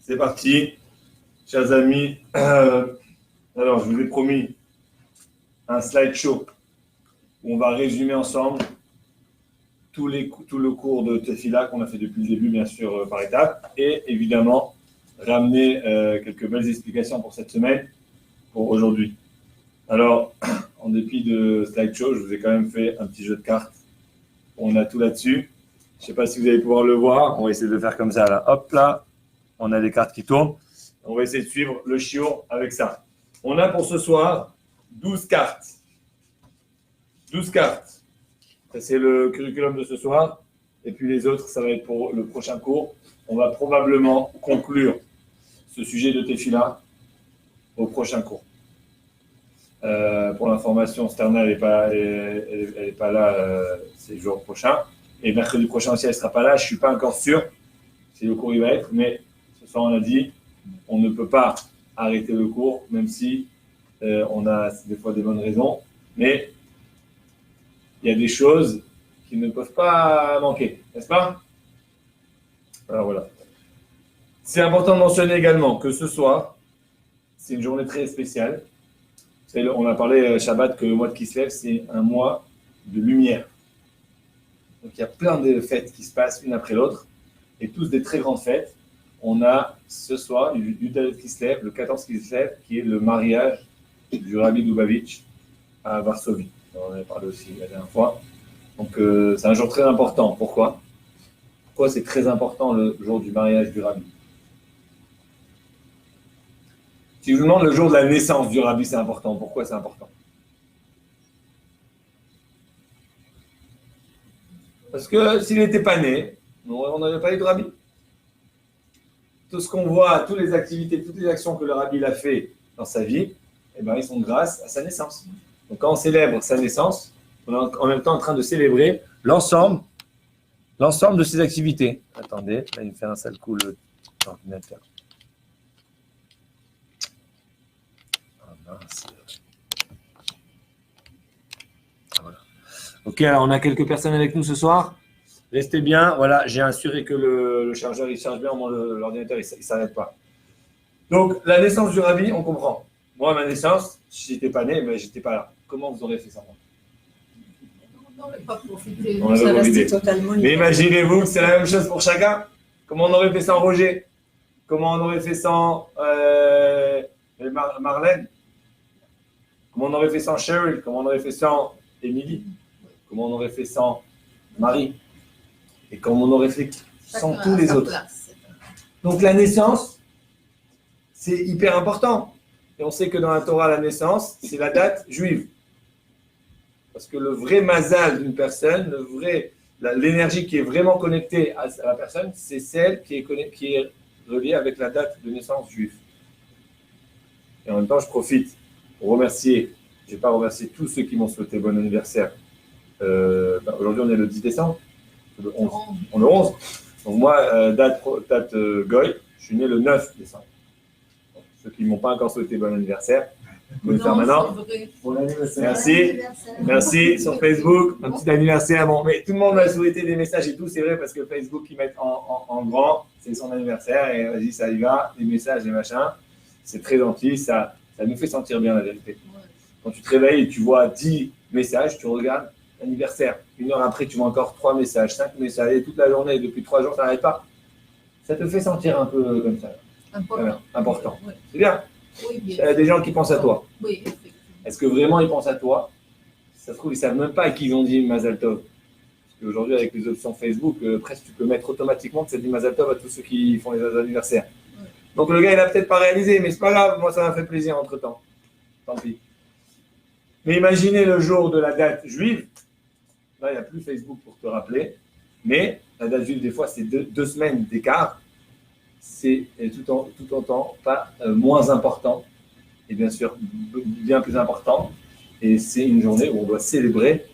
C'est parti, chers amis. Alors, je vous ai promis un slideshow où on va résumer ensemble tout le cours de Tefila qu'on a fait depuis le début, bien sûr, par étapes, et évidemment, ramener quelques belles explications pour cette semaine, pour aujourd'hui. Alors, en dépit de slideshow, je vous ai quand même fait un petit jeu de cartes. On a tout là-dessus. Je ne sais pas si vous allez pouvoir le voir. On va essayer de le faire comme ça, là. Hop, là. On a les cartes qui tournent. On va essayer de suivre le chiot avec ça. On a pour ce soir 12 cartes. 12 cartes. Ça, c'est le curriculum de ce soir. Et puis les autres, ça va être pour le prochain cours. On va probablement conclure ce sujet de Tefila au prochain cours. Pour l'information, Sterna, elle n'est pas là ces jours prochains. Et mercredi prochain aussi, elle ne sera pas là. Je ne suis pas encore sûr si le cours il va être. Mais ce soir, on a dit on ne peut pas arrêter le cours, même si on a des fois des bonnes raisons. Mais il y a des choses qui ne peuvent pas manquer, n'est-ce pas? Alors voilà. C'est important de mentionner également que ce soir, c'est une journée très spéciale. On a parlé Shabbat que le mois de Kislev, c'est un mois de lumière. Donc il y a plein de fêtes qui se passent une après l'autre, et tous des très grandes fêtes. On a ce soir, du Kislev, le 14 Kislev, qui est le mariage du Rabbi Lubavitch à Varsovie. On en a parlé aussi la dernière fois. Donc c'est un jour très important. Pourquoi c'est très important le jour du mariage du Rabbi? Si je vous demande le jour de la naissance du Rabbi, c'est important. Pourquoi c'est important? Parce que s'il n'était pas né, on n'aurait pas eu de Rabbi. Tout ce qu'on voit, toutes les activités, toutes les actions que le Rabbi a fait dans sa vie, eh ben, ils sont grâce à sa naissance. Donc quand on célèbre sa naissance, on est en même temps en train de célébrer l'ensemble de ses activités. Attendez, là il me fait un sale coup l'ordinateur. Voilà. Ok, alors on a quelques personnes avec nous ce soir. Restez bien. Voilà, j'ai assuré que le chargeur il charge bien, l'ordinateur il ne s'arrête pas. Donc, la naissance du Rabbi, on comprend. Moi, ma naissance, si j'étais pas né, mais j'étais pas là. Comment vous aurez fait ça? On n'aurait pas profité. On ça resté totalement. Mais imaginez-vous que c'est la même chose pour chacun. Comment on aurait fait sans Roger? Comment on aurait fait sans Marlène? Comment on aurait fait sans Cheryl? Comment on aurait fait sans Émilie? Comment on aurait fait sans Marie? Et comment on aurait fait sans tous les autres? Donc la naissance, c'est hyper important. Et on sait que dans la Torah, la naissance, c'est la date juive. Parce que le vrai mazal d'une personne, l'énergie qui est vraiment connectée à la personne, c'est celle qui est reliée avec la date de naissance juive. Et en même temps, je profite pour remercier, je ne vais pas remercier tous ceux qui m'ont souhaité bon anniversaire. Aujourd'hui, on est le 10 décembre, le 11. On est le 11. Donc moi, date Goy, je suis né le 9 décembre. Donc, ceux qui ne m'ont pas encore souhaité bon anniversaire, vous pouvez le faire maintenant. Bon anniversaire. Merci sur Facebook, un petit anniversaire. Bon, mais tout le monde m'a souhaité des messages et tout, c'est vrai, parce que Facebook, ils mettent en grand, c'est son anniversaire, et vas-y, ça y va, des messages et machin. C'est très gentil, ça nous fait sentir bien la vérité. Quand tu te réveilles et tu vois 10 messages, tu regardes l'anniversaire. Une heure après, tu vois encore 3 messages, 5 messages, et toute la journée, depuis 3 jours, ça n'arrête pas. Ça te fait sentir un peu comme ça. Important. Oui. C'est bien. Oui, bien. Il y a des gens qui pensent à toi. Oui, effectivement. Est-ce que vraiment ils pensent à toi? Ça se trouve, ils ne savent même pas à qui ils ont dit Mazal Tov. Parce qu'aujourd'hui, avec les options Facebook, presque tu peux mettre automatiquement que ça dit Mazal Tov à tous ceux qui font les anniversaires. Oui. Donc le gars, il n'a peut-être pas réalisé, mais c'est pas grave, moi ça m'a fait plaisir entre-temps. Tant pis. Mais imaginez le jour de la date juive. Là, il n'y a plus Facebook pour te rappeler. Mais la date juive, des fois, c'est 2 semaines d'écart. C'est tout autant pas moins important. Et bien sûr, bien plus important. Et c'est une journée où on doit célébrer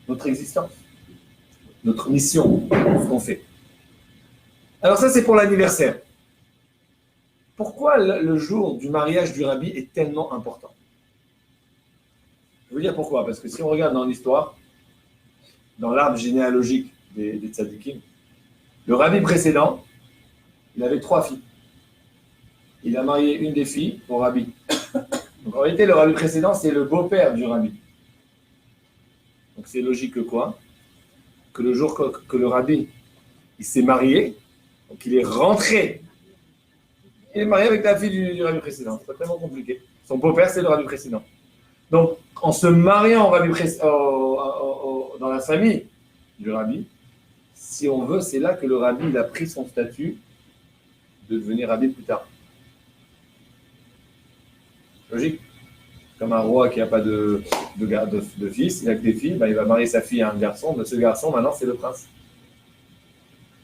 notre existence, notre mission, ce qu'on fait. Alors ça, c'est pour l'anniversaire. Pourquoi le jour du mariage du Rabbi est tellement important? Je veux dire pourquoi. Parce que si on regarde dans l'histoire, dans l'arbre généalogique des tzadikim, le Rabbi précédent, Il avait 3 filles. Il a marié une des filles au rabbi. Donc en réalité, le rabbi précédent, c'est le beau-père du rabbi. Donc c'est logique que quoi? Que le jour que le rabbi il s'est marié, donc il est rentré. Il est marié avec la fille du rabbi précédent. C'est pas tellement compliqué. Son beau-père, c'est le rabbi précédent. Donc, en se mariant dans la famille du rabbi, si on veut, c'est là que le rabbi il a pris son statut de devenir rabbi plus tard. Logique. Comme un roi qui n'a pas de fils, il n'a que des filles, ben il va marier sa fille à un garçon. Ben ce garçon, maintenant, c'est le prince.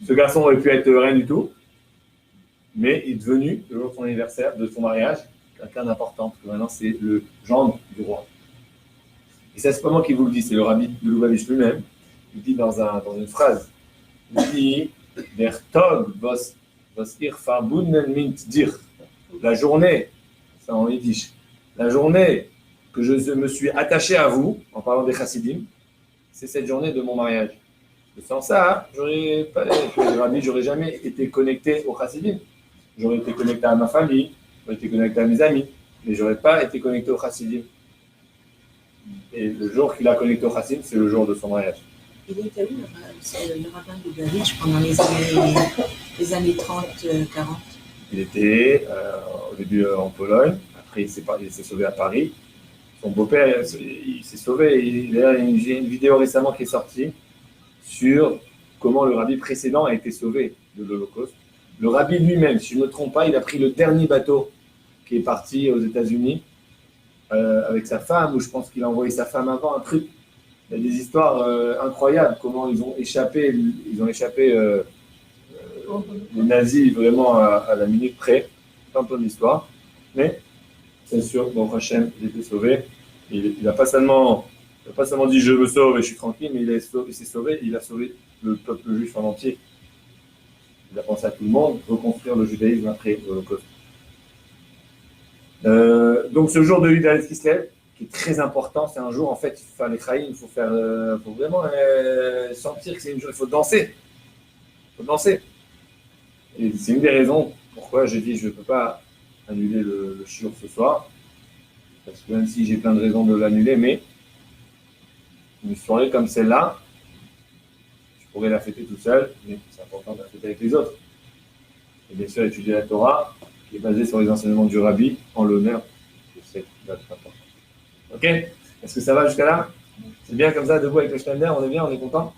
Ce garçon aurait pu être rien du tout, mais il est devenu, le jour de son anniversaire, de son mariage, quelqu'un d'important. Parce que maintenant, c'est le gendre du roi. Et ça, c'est pas moi qui vous le dis, c'est le rabbi de Lubavitch lui-même. Il dit dans une phrase, il dit Der Tag was ihr verbunden mit dir. La journée, ça en yiddish, la journée que je me suis attaché à vous, en parlant des chassidim, c'est cette journée de mon mariage. Sans ça, j'aurais jamais été connecté aux chassidim. J'aurais été connecté à ma famille, j'aurais été connecté à mes amis, mais j'aurais pas été connecté aux chassidim. Et le jour qu'il a connecté aux chassidim, c'est le jour de son mariage. Il était où le rabbin de Lubavitch pendant les années 30-40? Il était au début en Pologne, après il s'est sauvé à Paris. Son beau-père, il s'est sauvé. Il y a une vidéo récemment qui est sortie sur comment le rabbi précédent a été sauvé de l'Holocauste. Le rabbi lui-même, si je ne me trompe pas, il a pris le dernier bateau qui est parti aux États-Unis avec sa femme, ou je pense qu'il a envoyé sa femme avant, un truc. Il y a des histoires incroyables, comment ils ont échappé les nazis vraiment à la minute près. Plein d'histoires. Mais c'est sûr, bon, Hachem, il était sauvé. Il n'a pas seulement dit je me sauve et je suis tranquille, mais il s'est sauvé, il a sauvé le peuple juif en entier. Il a pensé à tout le monde, reconstruire le judaïsme après l'Holocauste. Donc ce jour de Yudaïs Kislev, qui est très important, c'est un jour, en fait, il faut faire les chaïm, il faut vraiment sentir que c'est une journée, il faut danser. Il faut danser. Et c'est une des raisons pourquoi j'ai dit je ne peux pas annuler le shiur ce soir, parce que même si j'ai plein de raisons de l'annuler, mais une soirée comme celle-là, je pourrais la fêter tout seul, mais c'est important de la fêter avec les autres. Et bien sûr, étudier la Torah, qui est basée sur les enseignements du Rabbi, en l'honneur de cette date importante. Ok? Est-ce que ça va jusqu'à là? C'est bien comme ça, debout avec le Steiner, on est bien, on est content?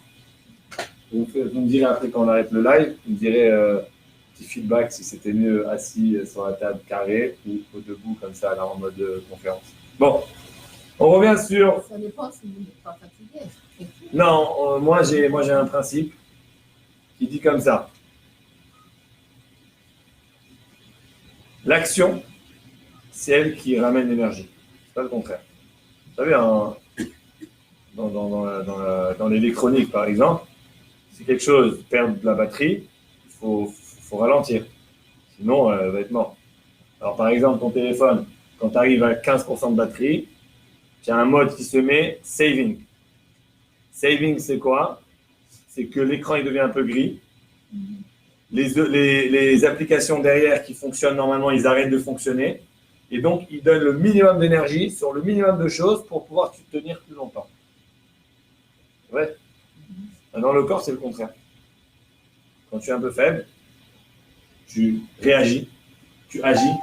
Vous me direz après quand on arrête le live, vous me direz petit feedback si c'était mieux assis sur la table carrée ou debout comme ça, là en mode conférence. Bon, on revient sur... Ça dépend si vous n'êtes pas fatigué. Non, moi j'ai un principe qui dit comme ça. L'action, c'est elle qui ramène l'énergie. C'est pas le contraire. Vous savez, dans l'électronique, par exemple, si quelque chose perd de la batterie, il faut ralentir. Sinon, elle va être morte. Alors, par exemple, ton téléphone, quand tu arrives à 15% de batterie, tu as un mode qui se met saving. Saving, c'est quoi? C'est que l'écran il devient un peu gris. Les applications derrière qui fonctionnent normalement, ils arrêtent de fonctionner. Et donc, ils donnent le minimum d'énergie sur le minimum de choses pour pouvoir te tenir plus longtemps. C'est vrai? Dans le corps, c'est le contraire. Quand tu es un peu faible, tu réagis, tu agis,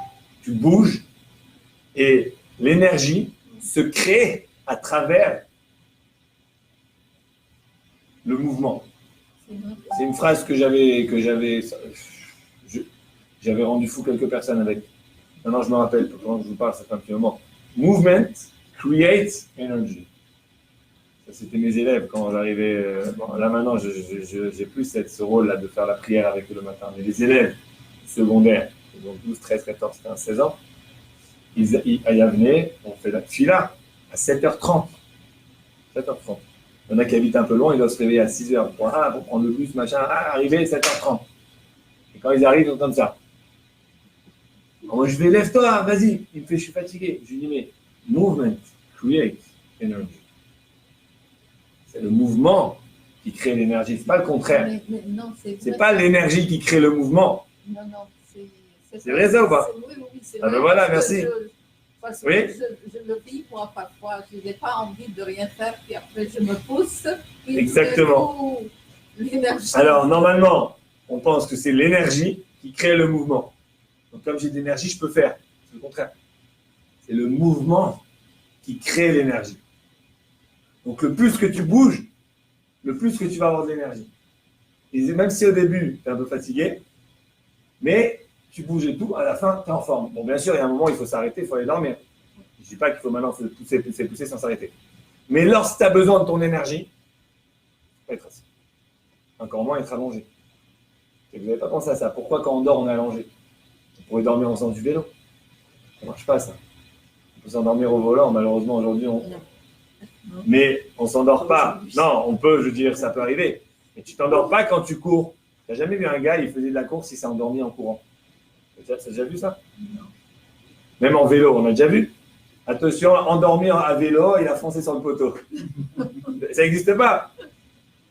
tu bouges, et l'énergie se crée à travers le mouvement. C'est une phrase que j'avais rendu fou quelques personnes avec. Maintenant, je me rappelle, quand je vous parle, ça fait un petit moment. Movement creates energy. Ça, c'était mes élèves quand j'arrivais. Bon, là, maintenant, j'ai plus ce rôle-là de faire la prière avec eux le matin. Mais les élèves secondaires, donc 12, 13, 14, 15, 16 ans, ils venaient, on fait la fila à 7h30. 7h30. Il y en a qui habitent un peu loin, ils doivent se réveiller à 6h pour prendre le bus, machin, arriver à 7h30. Et quand ils arrivent, ils sont comme ça. Alors moi, je vais, lève-toi, vas-y. Il me fait, je suis fatigué. Je lui dis, mais movement creates energy. C'est le mouvement qui crée l'énergie, c'est pas le contraire. Mais non, c'est pas l'énergie qui crée le mouvement. Non, C'est vrai ça ou pas? Oui, oui, c'est Ah vrai. ben voilà, Parce que merci. Parce que Oui. je le vis, moi, parfois. Je n'ai pas envie de rien faire, puis après, je me pousse. Puis Exactement. tout d'un coup, l'énergie. Alors, normalement, on pense que c'est l'énergie qui crée le mouvement. Donc, comme j'ai de l'énergie, je peux faire. C'est le contraire. C'est le mouvement qui crée l'énergie. Donc, le plus que tu bouges, le plus que tu vas avoir de l'énergie. Et même si au début, tu es un peu fatigué, mais tu bouges et tout, à la fin, tu es en forme. Bon, bien sûr, il y a un moment, il faut s'arrêter, il faut aller dormir. Je ne dis pas qu'il faut maintenant se pousser sans s'arrêter. Mais lorsque tu as besoin de ton énergie, tu être assis. Encore moins être allongé. Et vous n'avez pas pensé à ça. Pourquoi quand on dort, on est allongé? On pourrait dormir en faisant du vélo. Ça ne marche pas, ça. On peut s'endormir au volant, malheureusement, aujourd'hui. Mais on ne s'endort pas. Non, on peut, je veux dire, ça peut arriver. Mais tu ne t'endors pas quand tu cours. Tu n'as jamais vu un gars, il faisait de la course, il s'est endormi en courant. Tu as déjà vu ça? Non. Même en vélo, on a déjà vu. Attention, endormir à vélo, il a foncé sur le poteau. Ça n'existe pas.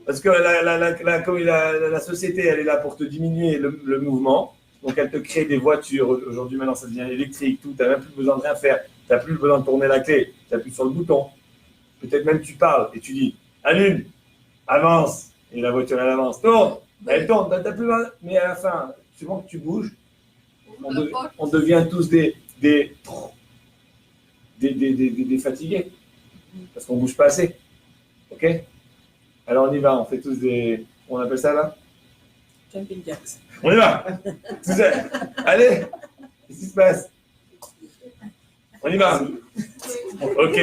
Parce que la société, elle est là pour te diminuer le mouvement. Donc, elle te crée des voitures. Aujourd'hui, maintenant, ça devient électrique, tout. Tu n'as même plus besoin de rien faire. Tu n'as plus besoin de tourner la clé. Tu appuies sur le bouton. Peut-être même tu parles et tu dis allume, avance. Et la voiture, elle avance. Tourne, elle tourne. T'as plus besoin. Mais à la fin, souvent que tu bouges, on devient tous des fatigués. Parce qu'on ne bouge pas assez. OK? Alors on y va, on fait tous des. On appelle ça là? Jumping jacks. On y va! Tout seul. Allez! Qu'est-ce qui se passe? On y va! OK.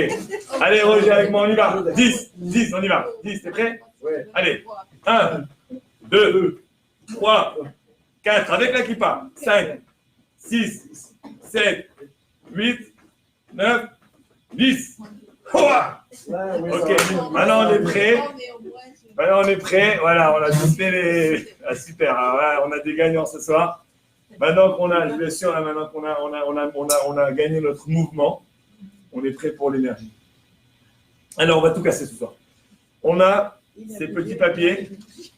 Allez, Roger, avec moi, on y va. 10, on y va. 10, t'es prêt? Ouais. Allez. 1, 2, 3, 4, avec la kippa. 5, 6, 7, 8, 9, 10. Ouah! OK. Maintenant, on est prêt. Maintenant, on est prêt. Voilà, on a tous fait les. Ah, super. Voilà, on a des gagnants ce soir. Maintenant qu'on a, bien sûr, là, maintenant qu'on a gagné notre mouvement, on est prêt pour l'énergie. Alors, on va tout casser ce soir. On a ces petits papiers.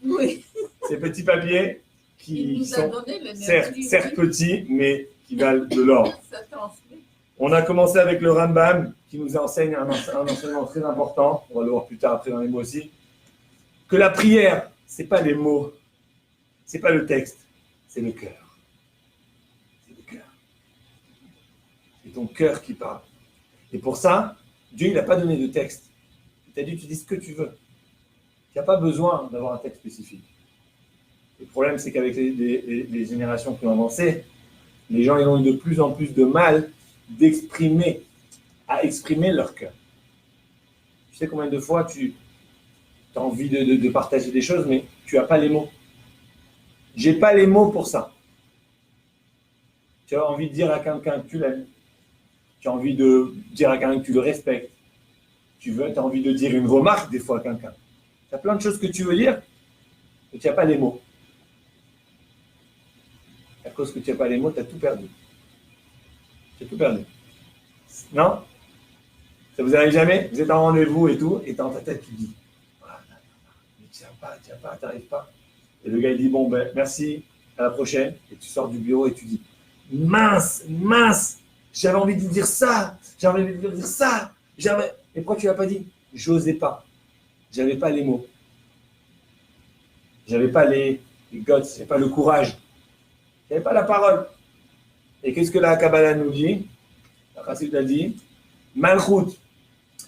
Oui. Ces petits papiers qui Il nous a sont donné l'énergie. certes petits, mais qui valent de l'or. Ça transmet. On a commencé avec le Rambam, qui nous enseigne un enseignement très important. On va le voir plus tard après dans les mots aussi. Que la prière, ce n'est pas les mots, ce n'est pas le texte, c'est le cœur. C'est le cœur. C'est ton cœur qui parle. Et pour ça, Dieu, il n'a pas donné de texte. Il t'a dit, tu dis ce que tu veux. Tu n'as pas besoin d'avoir un texte spécifique. Le problème, c'est qu'avec les générations qui ont avancé, les gens ils ont eu de plus en plus de mal à exprimer leur cœur. Tu sais combien de fois tu as envie de partager des choses, mais tu n'as pas les mots. J'ai pas les mots pour ça. Tu as envie de dire à quelqu'un que tu l'aimes. Tu as envie de dire à quelqu'un que tu le respectes. Tu as envie de dire une remarque des fois à quelqu'un. Tu as plein de choses que tu veux dire, mais tu n'as pas les mots. À cause que tu n'as pas les mots, tu as tout perdu. Tu as tout perdu. Non? Ça vous arrive jamais? Vous êtes en rendez-vous et tout, et dans ta tête, tu dis mais tiens pas, t'arrives pas. Et le gars, il dit bon, ben merci, à la prochaine. Et tu sors du bureau et tu dis mince, j'avais envie de dire ça, j'avais envie de dire ça. Et pourquoi tu l'as pas dit? J'osais pas. J'avais pas les mots. J'avais pas les guts, j'avais pas le courage. J'avais pas la parole. Et qu'est-ce que la Kabbalah nous dit? La Chassidut a dit Malchut,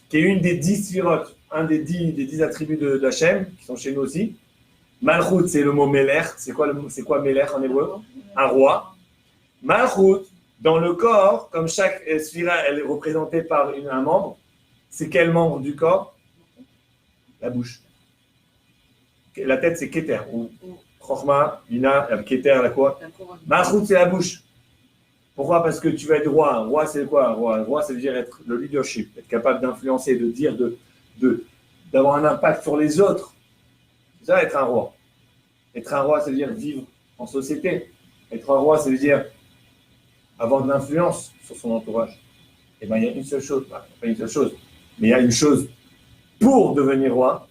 qui est une des 10 sphirot, un des 10 attributs d'Hachem, qui sont chez nous aussi. Malchut, c'est le mot Melech. C'est quoi Melech en hébreu? Un roi. Malchut, dans le corps, comme chaque sphira, elle est représentée par un membre, c'est quel membre du corps? La bouche. La tête, c'est Keter, ou Chochma, Bina, Keter, la quoi? Malchut, c'est la bouche. Pourquoi? Parce que tu vas être roi. Un roi, c'est quoi? Un roi, ça veut dire être le leadership, être capable d'influencer, de dire, d'avoir un impact sur les autres. C'est ça, être un roi. Être un roi, ça veut dire vivre en société. Être un roi, ça veut dire avoir de l'influence sur son entourage. Et bien, il y a une seule chose, pas une seule chose, mais il y a une chose pour devenir roi,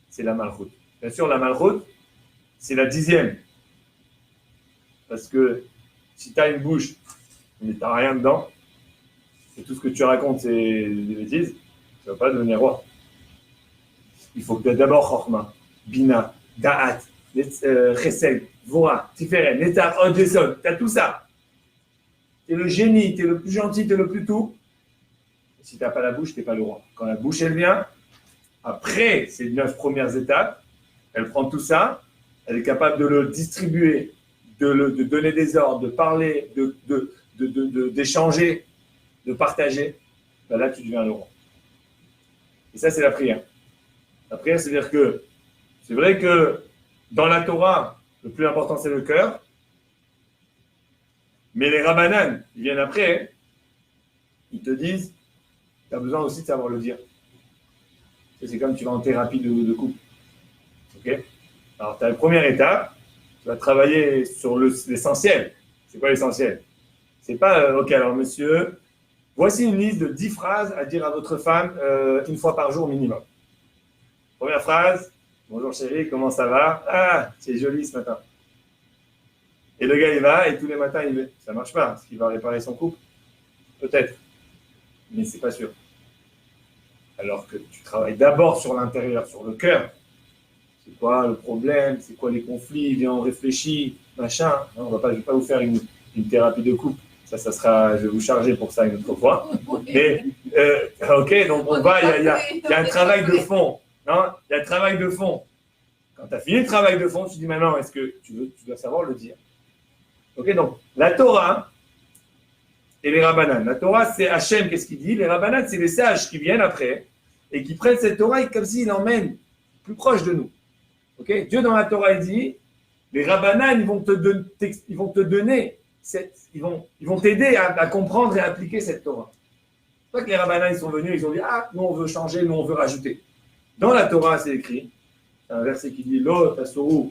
c'est la malchut. Bien sûr, la malchut, c'est la 10e. Parce que si tu as une bouche, mais tu n'as rien dedans, et tout ce que tu racontes, c'est des bêtises, tu ne vas pas devenir roi. Il faut que tu aies d'abord Chorma, Bina, Da'at, Chesed, Vora, Tiferet, Netar, Od, Yesod. Tu as tout ça. Tu es le génie, tu es le plus gentil, tu es le plus tout. Si tu n'as pas la bouche, tu n'es pas le roi. Quand la bouche, elle vient, après ces 9 premières étapes, elle prend tout ça, elle est capable de le distribuer, de donner des ordres, de parler, d'échanger, de partager. Ben là, tu deviens le roi. Et ça, c'est la prière. La prière, c'est-à-dire que c'est vrai que dans la Torah, le plus important, c'est le cœur. Mais les Rabbanan, ils viennent après, ils te disent, tu as besoin aussi de savoir le dire. C'est comme tu vas en thérapie de couple. Ok? Alors, tu as la première étape, tu vas travailler sur l'essentiel. C'est quoi l'essentiel? C'est pas, ok, alors monsieur, voici une liste de 10 phrases à dire à votre femme une fois par jour minimum. Première phrase, bonjour chérie, comment ça va? Ah, c'est joli ce matin. Et le gars, il va, et tous les matins, il va. Ça marche pas, parce qu'il va réparer son couple. Peut-être, mais c'est pas sûr. Alors que tu travailles d'abord sur l'intérieur, sur le cœur. C'est quoi le problème? C'est quoi les conflits? Viens, on réfléchit, machin. Non, je vais pas vous faire une thérapie de couple. Ça sera, je vais vous charger pour ça une autre fois. Mais, ok, donc on va, il y a un travail de fond. Non, il y a un travail de fond. Quand tu as fini le travail de fond, tu dis maintenant, est-ce que tu dois savoir le dire? Ok, donc la Torah et les Rabbanan. La Torah, c'est Hachem, qu'est-ce qu'il dit? Les Rabbanan, c'est les sages qui viennent après et qui prennent cette Torah et comme s'ils l'emmènent plus proche de nous. Ok, Dieu dans la Torah, il dit, les Rabbanan, ils vont te donner, ils vont t'aider à comprendre et à appliquer cette Torah. C'est pas que les Rabbanan, ils sont venus, ils ont dit, ah, nous on veut changer, nous on veut rajouter. Dans la Torah, c'est écrit, un verset qui dit, Lo tasoru,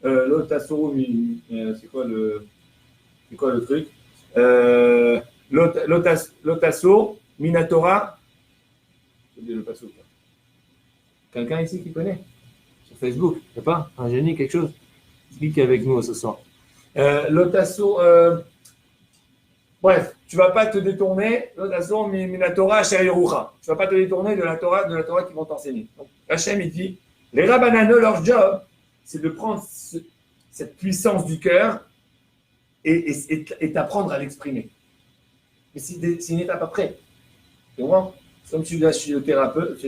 c'est quoi le truc? Lotaso, Minatora. Le passo. Quelqu'un ici qui connaît? Sur Facebook, il n'y a pas un génie, quelque chose? Qui est avec nous ce soir? Lotaso, bref, tu ne vas pas te détourner, Lotaso, Minatora, Sherirucha. Tu ne vas pas te détourner de la Torah qui vont t'enseigner. Donc, Hachem, il dit, les Rabbanano, leur job, c'est de prendre cette puissance du cœur et t'apprendre à l'exprimer. Mais c'est une étape après. Tu vois? Comme tu vas chez le thérapeute,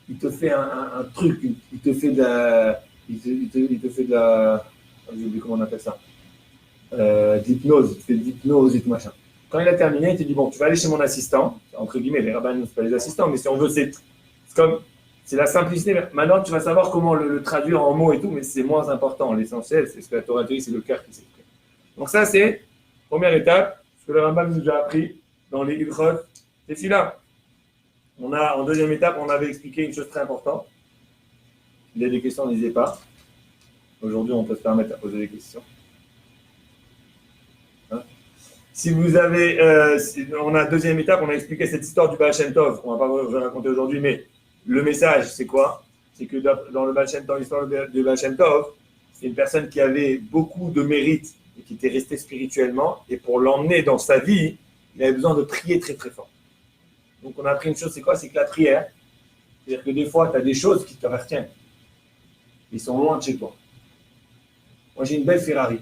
il te fait un truc, il te fait de la, j'ai oublié comment on appelle ça, d'hypnose, il te fait de l'hypnose et tout machin. Quand il a terminé, il te dit, bon, tu vas aller chez mon assistant, entre guillemets, les rabbins, c'est pas les assistants, mais si on veut, c'est la simplicité. Maintenant, tu vas savoir comment le traduire en mots et tout, mais c'est moins important. L'essentiel, c'est ce que la Torah dit, c'est le cœur qui s'exprime. Donc ça, c'est première étape, ce que le Rambam nous a appris dans les Ilchot. C'est celui-là. En deuxième étape, on avait expliqué une chose très importante. Il y a des questions, n'hésitez pas. Aujourd'hui, on peut se permettre de poser des questions. Hein? Si vous avez, on a deuxième étape, on a expliqué cette histoire du Baal Shem Tov. On ne va pas vous raconter aujourd'hui, mais le message, c'est quoi? C'est que dans le Baal Shem Tov, l'histoire du Baal Shem Tov, c'est une personne qui avait beaucoup de mérite et qui était resté spirituellement. Et pour l'emmener dans sa vie, il avait besoin de prier très très fort. Donc on a appris une chose, c'est quoi? C'est que la prière, c'est-à-dire que des fois, tu as des choses qui t'appartiennent. Ils sont loin de chez toi. Moi, j'ai une belle Ferrari.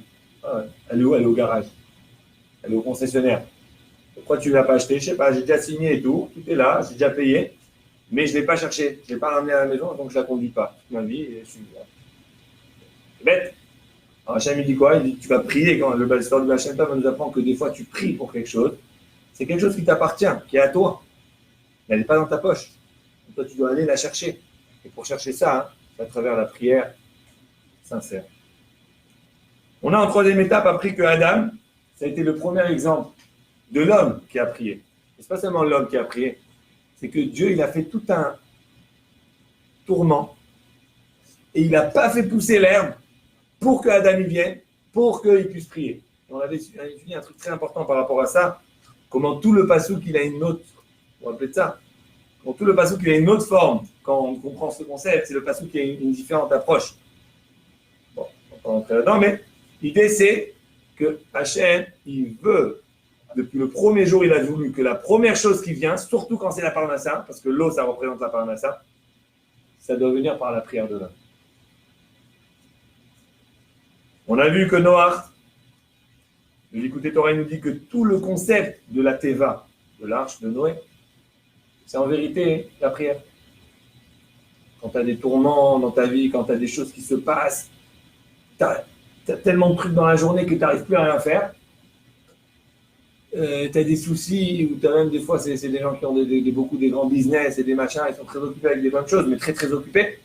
Elle est où? Elle est au garage. Elle est au concessionnaire. Pourquoi tu ne l'as pas achetée? Je ne sais pas, j'ai déjà signé et tout. Tout est là, j'ai déjà payé. Mais je ne l'ai pas cherché. Je ne l'ai pas ramenée à la maison, donc je ne la conduis pas toute ma vie. Et je suis... C'est bête. Alors, Hachem, il dit quoi? Il dit tu vas prier. Quand l'histoire du Hachem Tov nous apprend que des fois, tu pries pour quelque chose. C'est quelque chose qui t'appartient, qui est à toi. Elle n'est pas dans ta poche. Donc, toi, tu dois aller la chercher. Et pour chercher ça, c'est à travers la prière sincère. On a en troisième étape appris que Adam, ça a été le premier exemple de l'homme qui a prié. Et ce n'est pas seulement l'homme qui a prié, c'est que Dieu, il a fait tout un tourment et il n'a pas fait pousser l'herbe pour que Adam y vienne, pour qu'il puisse prier. Et on avait étudié un truc très important par rapport à ça, comment tout le passouk, il a une autre, on va appeler ça, comment tout le passouk, il a une autre forme. Quand on comprend ce concept, c'est le passouk qui a une différente approche. Bon, on va pas rentrer là-dedans, mais l'idée, c'est que Hachem, il veut, depuis le premier jour, il a voulu que la première chose qui vient, surtout quand c'est la parnassa, parce que l'eau, ça représente la parnassa, ça doit venir par la prière de l'homme. On a vu que Noach, l'écouté Torah, il nous dit que tout le concept de la Teva, de l'arche de Noé, c'est en vérité la prière. Quand tu as des tourments dans ta vie, quand tu as des choses qui se passent, tu as tellement de trucs dans la journée que tu n'arrives plus à rien faire. Tu as des soucis, ou tu as même des fois, c'est des gens qui ont beaucoup des grands business et des machins, ils sont très occupés avec des bonnes choses, mais très très occupés.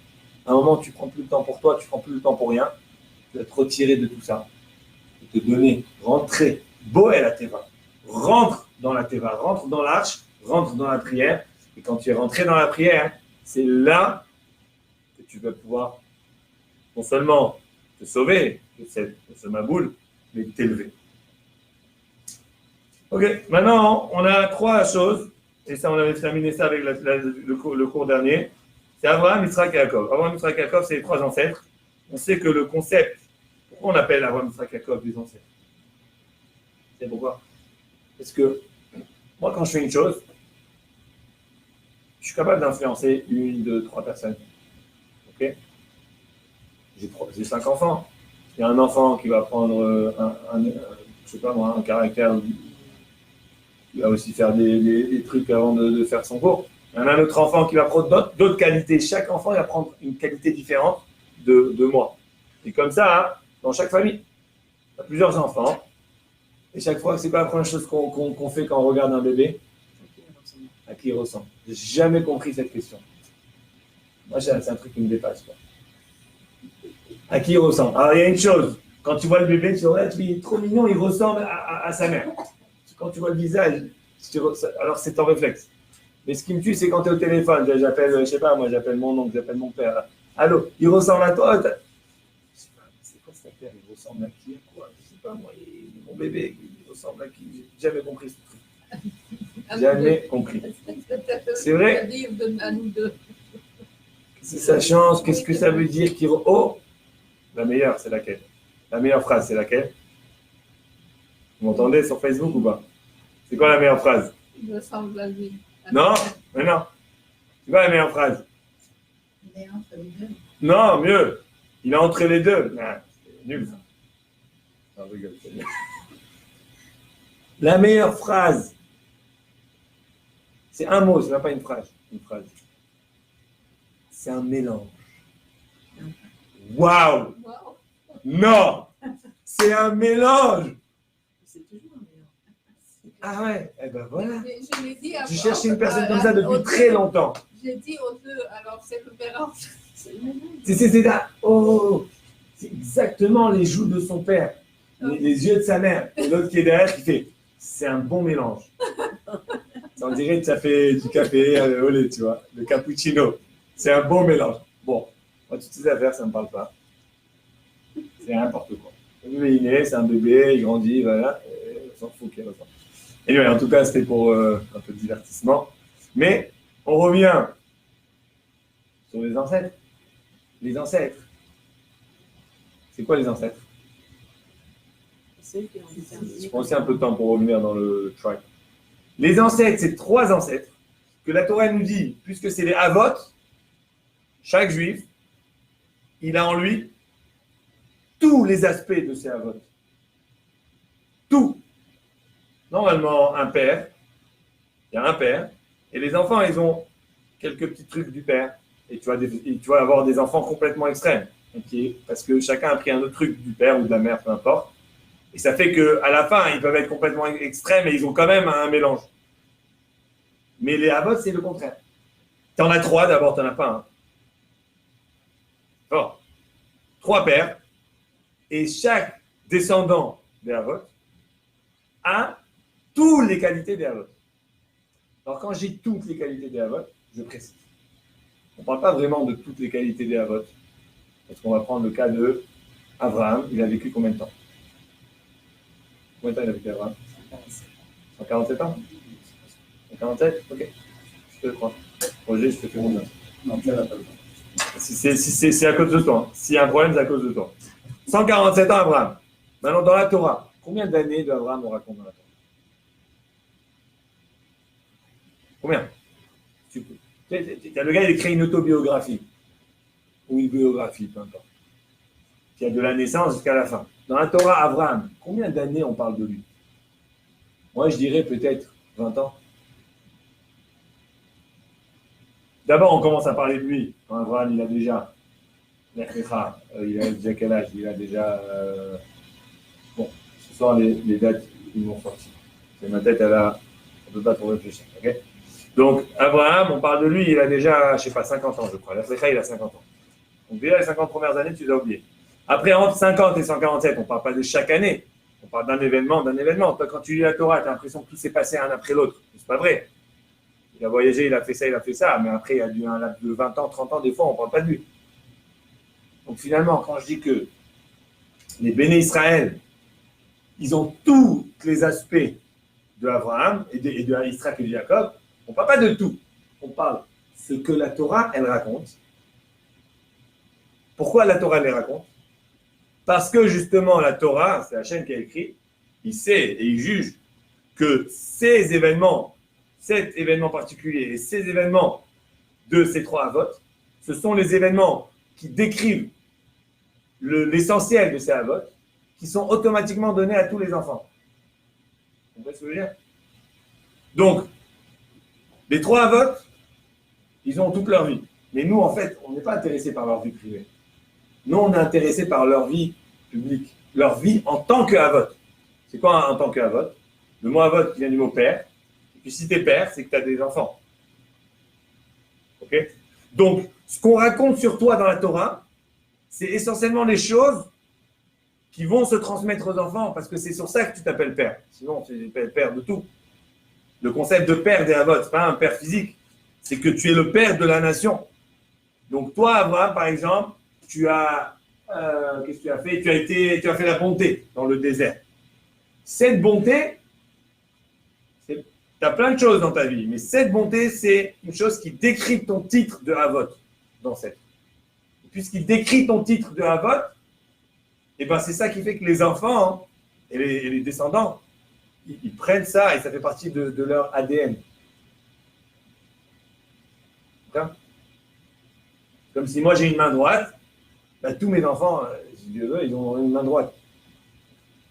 À un moment, tu ne prends plus le temps pour toi, tu ne prends plus le temps pour rien. Tu vas te retirer de tout ça. Te donner, rentrer, Boé la Teva. Rentre dans la Teva, rentre dans l'arche, rentre dans la prière. Et quand tu es rentré dans la prière, c'est là que tu vas pouvoir non seulement te sauver de ce maboule, mais t'élever. Ok, maintenant on a trois choses, et ça on avait terminé ça avec le cours dernier. C'est Abraham, Yitzhak et Yaakov. Abraham, Yitzhak et Yaakov, c'est les trois ancêtres. On sait que le concept, pourquoi on appelle Abraham, Yitzhak et Yaakov des ancêtres? C'est pourquoi? Parce que moi quand je fais une chose, je suis capable d'influencer une, deux, trois personnes. Ok? J'ai 5 enfants. Il y a un enfant qui va prendre je sais pas moi, un caractère, il va aussi faire des trucs avant de faire son cours. Il y en a un autre enfant qui va prendre d'autres qualités. Chaque enfant il va prendre une qualité différente de moi. Et comme ça, hein, dans chaque famille, il y a plusieurs enfants. Et chaque fois, c'est pas la première chose qu'on fait quand on regarde un bébé. À qui il ressemble? J'ai jamais compris cette question. Moi, c'est un truc qui me dépasse, quoi. À qui il ressemble? Alors, il y a une chose. Quand tu vois le bébé, tu dis, ouais, il est trop mignon, il ressemble à sa mère. Quand tu vois le visage, alors c'est ton réflexe. Mais ce qui me tue, c'est quand tu es au téléphone. J'appelle, je sais pas, moi, j'appelle mon oncle, j'appelle mon père. Allô, il ressemble à toi? Je sais pas, c'est quoi sa père? Il ressemble à qui? Quoi? Je sais pas, moi, mon bébé, il ressemble à qui? J'ai jamais compris ce truc. Jamais compris. C'est vrai? C'est sa chance. Qu'est-ce que ça veut dire qu'il... Oh! La meilleure, c'est laquelle? La meilleure phrase, c'est laquelle? Vous m'entendez sur Facebook ou pas? C'est quoi la meilleure phrase? Il ressemble à lui. Non, mais non. C'est quoi la meilleure phrase? Il est entre les deux. Non, mieux. Il est entre les deux. Ah, c'est nul ça. Non, je rigole, c'est nul. La meilleure phrase, c'est un mot, c'est même pas une phrase. C'est un mélange. Waouh! Wow. Non! C'est un mélange! C'est toujours un meilleur. Ah ouais, eh ben voilà. Je l'ai dit Je cherchais une personne comme ça depuis très longtemps. J'ai dit aux deux, alors c'est le mélange. C'est le mélange. C'est là. Oh! C'est exactement les joues de son père, les yeux de sa mère. Et l'autre qui est derrière qui fait, c'est un bon mélange. On dirait que ça fait du café au lait, tu vois, le cappuccino. C'est un bon mélange. Bon, moi, toutes ces affaires, ça ne me parle pas. C'est n'importe quoi. Le bébé, il est, c'est un bébé, il grandit, voilà. On s'en fout qu'il ressemble. Et anyway, en tout cas, c'était pour un peu de divertissement. Mais on revient sur les ancêtres. Les ancêtres. C'est quoi les ancêtres? C'est eux qui ont déterminé. Je prends aussi un peu de temps pour revenir dans le tribe. Les ancêtres, c'est 3 ancêtres que la Torah nous dit, puisque c'est les Avot, chaque juif, il a en lui tous les aspects de ces Avot. Tout. Normalement, un père, il y a un père, et les enfants, ils ont quelques petits trucs du père. Et tu vas avoir des enfants complètement extrêmes. Okay? Parce que chacun a pris un autre truc du père ou de la mère, peu importe. Et ça fait qu'à la fin, ils peuvent être complètement extrêmes et ils ont quand même un mélange. Mais les Avot, c'est le contraire. Tu en as 3 d'abord, tu n'en as pas un. Bon. 3 pères. Et chaque descendant des Avot a toutes les qualités des Avot. Alors quand j'ai toutes les qualités des Avot, je précise. On ne parle pas vraiment de toutes les qualités des Avot. Parce qu'on va prendre le cas de Abraham. Il a vécu combien de temps? Combien de temps il a vécu Abraham? 147 ans? 147? Ok. Je te le crois. Roger, je te fais mon non, si c'est à cause de toi. S'il y a un problème, c'est à cause de toi. 147 ans, Abraham. Maintenant, dans la Torah, Combien d'années d'Abraham on raconte dans la Torah? Combien? Le gars, il écrit une autobiographie. Ou une biographie, peu importe. Il y a de la naissance jusqu'à la fin. Dans la Torah, Abraham, combien d'années on parle de lui? Moi, je dirais peut-être 20 ans. D'abord, on commence à parler de lui. Quand Abraham, il a déjà... il a déjà quel âge? Il a déjà... Bon, ce soir, les dates, ils m'ont sorti. C'est ma tête, on ne peut pas trop réfléchir. Okay. Donc, Abraham, on parle de lui, il a déjà, je ne sais pas, 50 ans, je crois. L'Africa, il a 50 ans. Donc, déjà, les 50 premières années, tu dois oublier. Après, entre 50 et 147, on ne parle pas de chaque année. On parle d'un événement. Toi, quand tu lis la Torah, tu as l'impression que tout s'est passé un après l'autre. Ce n'est pas vrai. Il a voyagé, il a fait ça. Mais après, il y a eu un laps de 20 ans, 30 ans, des fois, on ne parle pas de lui. Donc, finalement, quand je dis que les béné Israël, ils ont tous les aspects de Abraham et de Isaac et de Jacob, on ne parle pas de tout. On parle ce que la Torah, elle raconte. Pourquoi la Torah, elle les raconte? Parce que justement, la Torah, c'est Hachem qui a écrit, il sait et il juge que ces événements, cet événement particulier et ces événements de ces trois avot, ce sont les événements qui décrivent l'essentiel de ces avot, qui sont automatiquement donnés à tous les enfants. Vous comprenez ce que je veux dire? Donc, les trois avot, ils ont toute leur vie. Mais nous, en fait, on n'est pas intéressés par leur vie privée. Nous, on est intéressés par leur vie publique, leur vie en tant qu'avot. C'est quoi en tant qu'avot? Le mot avot qui vient du mot père. Et puis si tu es père, c'est que tu as des enfants. Ok? Donc, ce qu'on raconte sur toi dans la Torah, c'est essentiellement les choses qui vont se transmettre aux enfants, parce que c'est sur ça que tu t'appelles père. Sinon, tu t'appelles père de tout. Le concept de père des avot, ce n'est pas un père physique, c'est que tu es le père de la nation. Donc toi, Abraham, par exemple, tu as, qu'est-ce que tu as fait? Tu as fait la bonté dans le désert. Cette bonté, tu as plein de choses dans ta vie, mais cette bonté, c'est une chose qui décrit ton titre de avot dans cette. Puisqu'il décrit ton titre de avot, et ben c'est ça qui fait que les enfants et les descendants, ils prennent ça et ça fait partie de leur ADN. Comme si moi j'ai une main droite, ben, tous mes enfants, si Dieu veut, ils ont une main droite.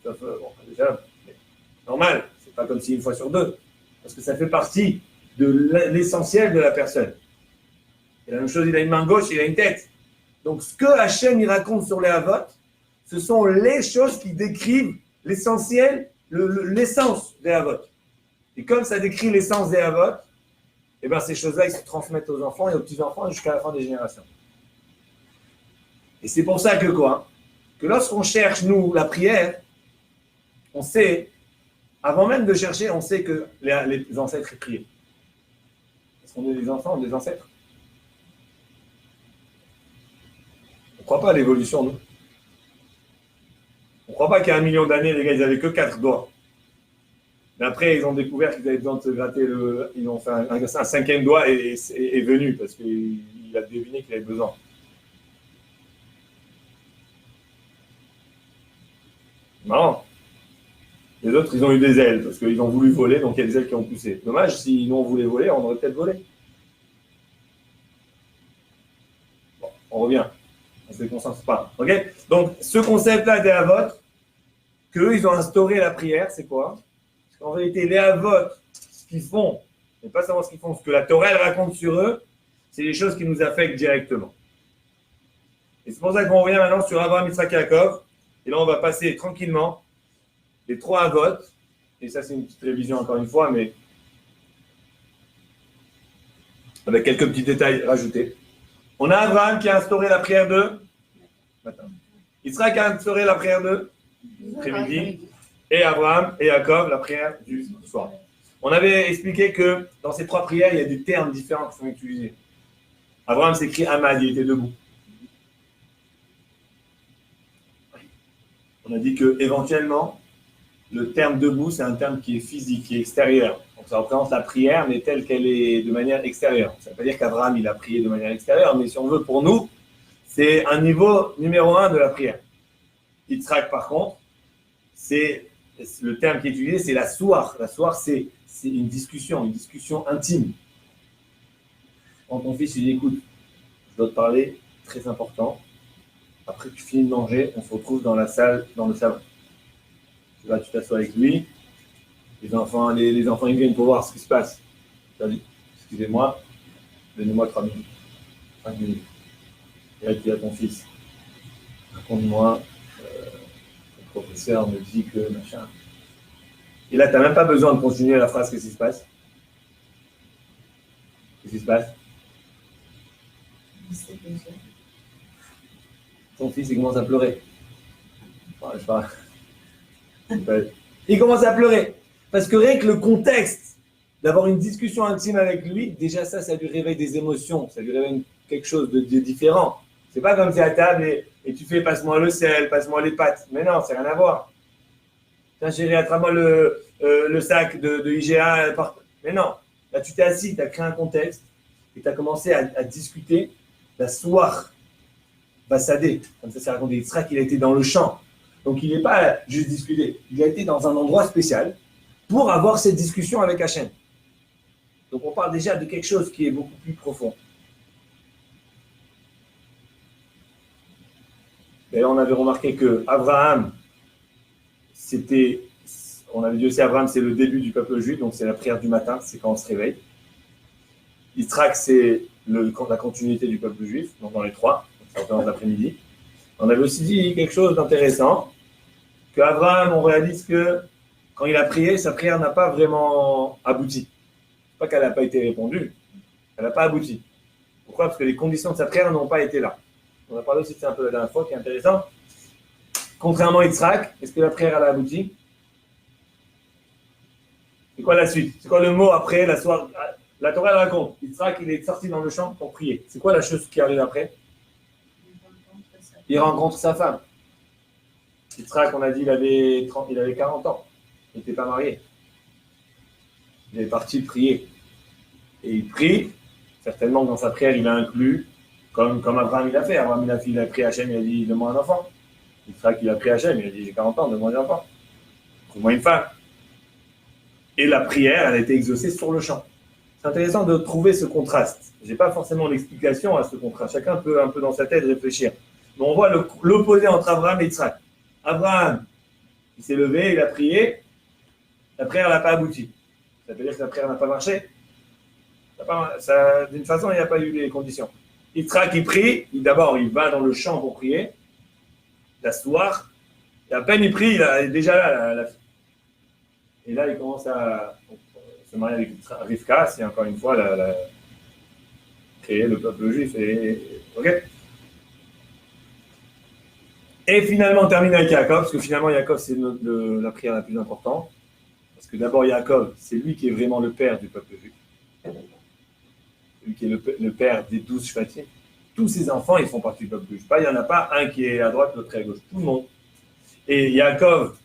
Sauf, bon, déjà, normal, c'est pas comme si une fois sur deux, parce que ça fait partie de l'essentiel de la personne. Et la même chose, il a une main gauche, il a une tête. Donc ce que Hachem il raconte sur les avot, ce sont les choses qui décrivent l'essentiel, l'essence des avot. Et comme ça décrit l'essence des avot, et bien ces choses-là, ils se transmettent aux enfants et aux petits-enfants jusqu'à la fin des générations. Et c'est pour ça que quoi? Que lorsqu'on cherche, nous, la prière, on sait, avant même de chercher, on sait que les ancêtres priaient. Parce qu'on est des enfants des ancêtres. On ne croit pas à l'évolution, nous. On ne croit pas qu'il y a 1 million d'années, les gars, ils n'avaient que 4 doigts. Mais après, ils ont découvert qu'ils avaient besoin de se gratter ils ont fait un 5e doigt et est venu parce qu'il a deviné qu'il avait besoin. Marrant. Les autres, ils ont eu des ailes parce qu'ils ont voulu voler, donc il y a des ailes qui ont poussé. Dommage, si nous on voulait voler, on aurait peut-être volé. Bon, on revient. On ne se concentre pas. Ok? Donc, ce concept-là des avot, qu'eux, ils ont instauré la prière, c'est quoi? Parce qu'en vérité, les avot, ce qu'ils font, et pas savoir ce qu'ils font, ce que la Torah elle raconte sur eux, c'est des choses qui nous affectent directement. Et c'est pour ça qu'on revient maintenant sur Abraham, Yitzhak, Yaakov. Et là, on va passer tranquillement les 3 avot. Et ça, c'est une petite révision encore une fois, mais avec quelques petits détails rajoutés. On a Abraham qui a instauré la prière de matin. Yitzhak a instauré la prière de après-midi. Et Abraham et Jacob, la prière du soir. On avait expliqué que dans ces 3 prières, il y a des termes différents qui sont utilisés. Abraham s'écrit Amad, il était debout. On a dit qu'éventuellement, le terme debout, c'est un terme qui est physique, qui est extérieur. Donc ça représente la prière, mais telle qu'elle est de manière extérieure. Ça ne veut pas dire qu'Abraham, il a prié de manière extérieure, mais si on veut, pour nous, c'est un niveau numéro 1 de la prière. Yitzhak, par contre, c'est le terme qui est utilisé, c'est la soir. La soir, c'est une discussion intime. Quand ton fils lui dit, écoute, je dois te parler, très important. Après que tu finis de manger, on se retrouve dans la salle, dans le salon. Tu vas, tu t'assois avec lui. Les enfants, ils viennent pour voir ce qui se passe. Tu as dit, excusez-moi, donnez-moi 3 minutes. 5 minutes. Et là, tu dis à ton fils, raconte-moi, ton professeur me dit que machin. Et là, tu n'as même pas besoin de continuer la phrase, qu'est-ce qui se passe? Qu'est-ce qui se passe? Ton fils, il commence à pleurer. Enfin, je sais pas. Il commence à pleurer. Parce que rien que le contexte d'avoir une discussion intime avec lui, déjà ça lui réveille des émotions, ça lui réveille quelque chose de différent. C'est pas comme si à table et tu fais passe-moi le sel, passe-moi les pâtes. Mais non, c'est rien à voir. Tiens chérie, attrape-moi le sac de IGA. Mais non, là tu t'es assis, tu as créé un contexte et tu as commencé à discuter. La soir va s'ader, comme ça c'est raconté. Yitzhak, il a été dans le champ. Donc il n'est pas juste discuté, il a été dans un endroit spécial pour avoir cette discussion avec Hachem. Donc on parle déjà de quelque chose qui est beaucoup plus profond. D'ailleurs, on avait remarqué que Abraham, on avait dit aussi Abraham, c'est le début du peuple juif, donc c'est la prière du matin, c'est quand on se réveille. Yitzhak, c'est la continuité du peuple juif, donc dans les trois, c'est en l'après-midi. On avait aussi dit quelque chose d'intéressant, qu'Abraham, on réalise que quand il a prié, sa prière n'a pas vraiment abouti. Pas qu'elle n'a pas été répondue, elle n'a pas abouti. Pourquoi? Parce que les conditions de sa prière n'ont pas été là. On a parlé aussi de ça un peu la dernière fois, qui est intéressant. Contrairement à Yitzhak, est-ce que la prière elle a abouti? C'est quoi la suite? C'est quoi le mot après la soirée? La Torah elle raconte. Yitzhak, il est sorti dans le champ pour prier. C'est quoi la chose qui arrive après? Il rencontre sa femme. Yitzhak, on a dit, il avait 40 ans. Il n'était pas marié. Il est parti prier. Et il prie. Certainement dans sa prière, il a inclus, comme Abraham il a fait. Abraham il a pris Hachem, il a dit, donne-moi un enfant. Yitzhak, il a pris Hachem, il a dit, j'ai 40 ans, donne-moi un enfant. Trouve-moi une femme. Et la prière, elle a été exaucée sur le champ. C'est intéressant de trouver ce contraste. Je n'ai pas forcément l'explication à ce contraste. Chacun peut un peu dans sa tête réfléchir. Mais on voit l'opposé entre Abraham et Yitzhak. Abraham, il s'est levé, il a prié. La prière n'a pas abouti. Ça veut dire que la prière n'a pas marché. D'une façon, il n'y a pas eu les conditions. Yitzhak, il prie. D'abord, il va dans le champ pour prier. La soir. Et à peine il prie, il est déjà là, la fille. Et là, il commence à se marier avec Rivka. C'est encore une fois créer le peuple juif. Ok. Et finalement, on termine avec Yaakov, parce que finalement, Yaakov, c'est la prière la plus importante. Parce que d'abord, Yaakov, c'est lui qui est vraiment le père du peuple juif. Lui qui est le père des 12 Shvatim. Tous ses enfants, ils font partie du peuple juif. Il n'y en a pas un qui est à droite, l'autre à gauche. Tout le monde. Et Yaakov,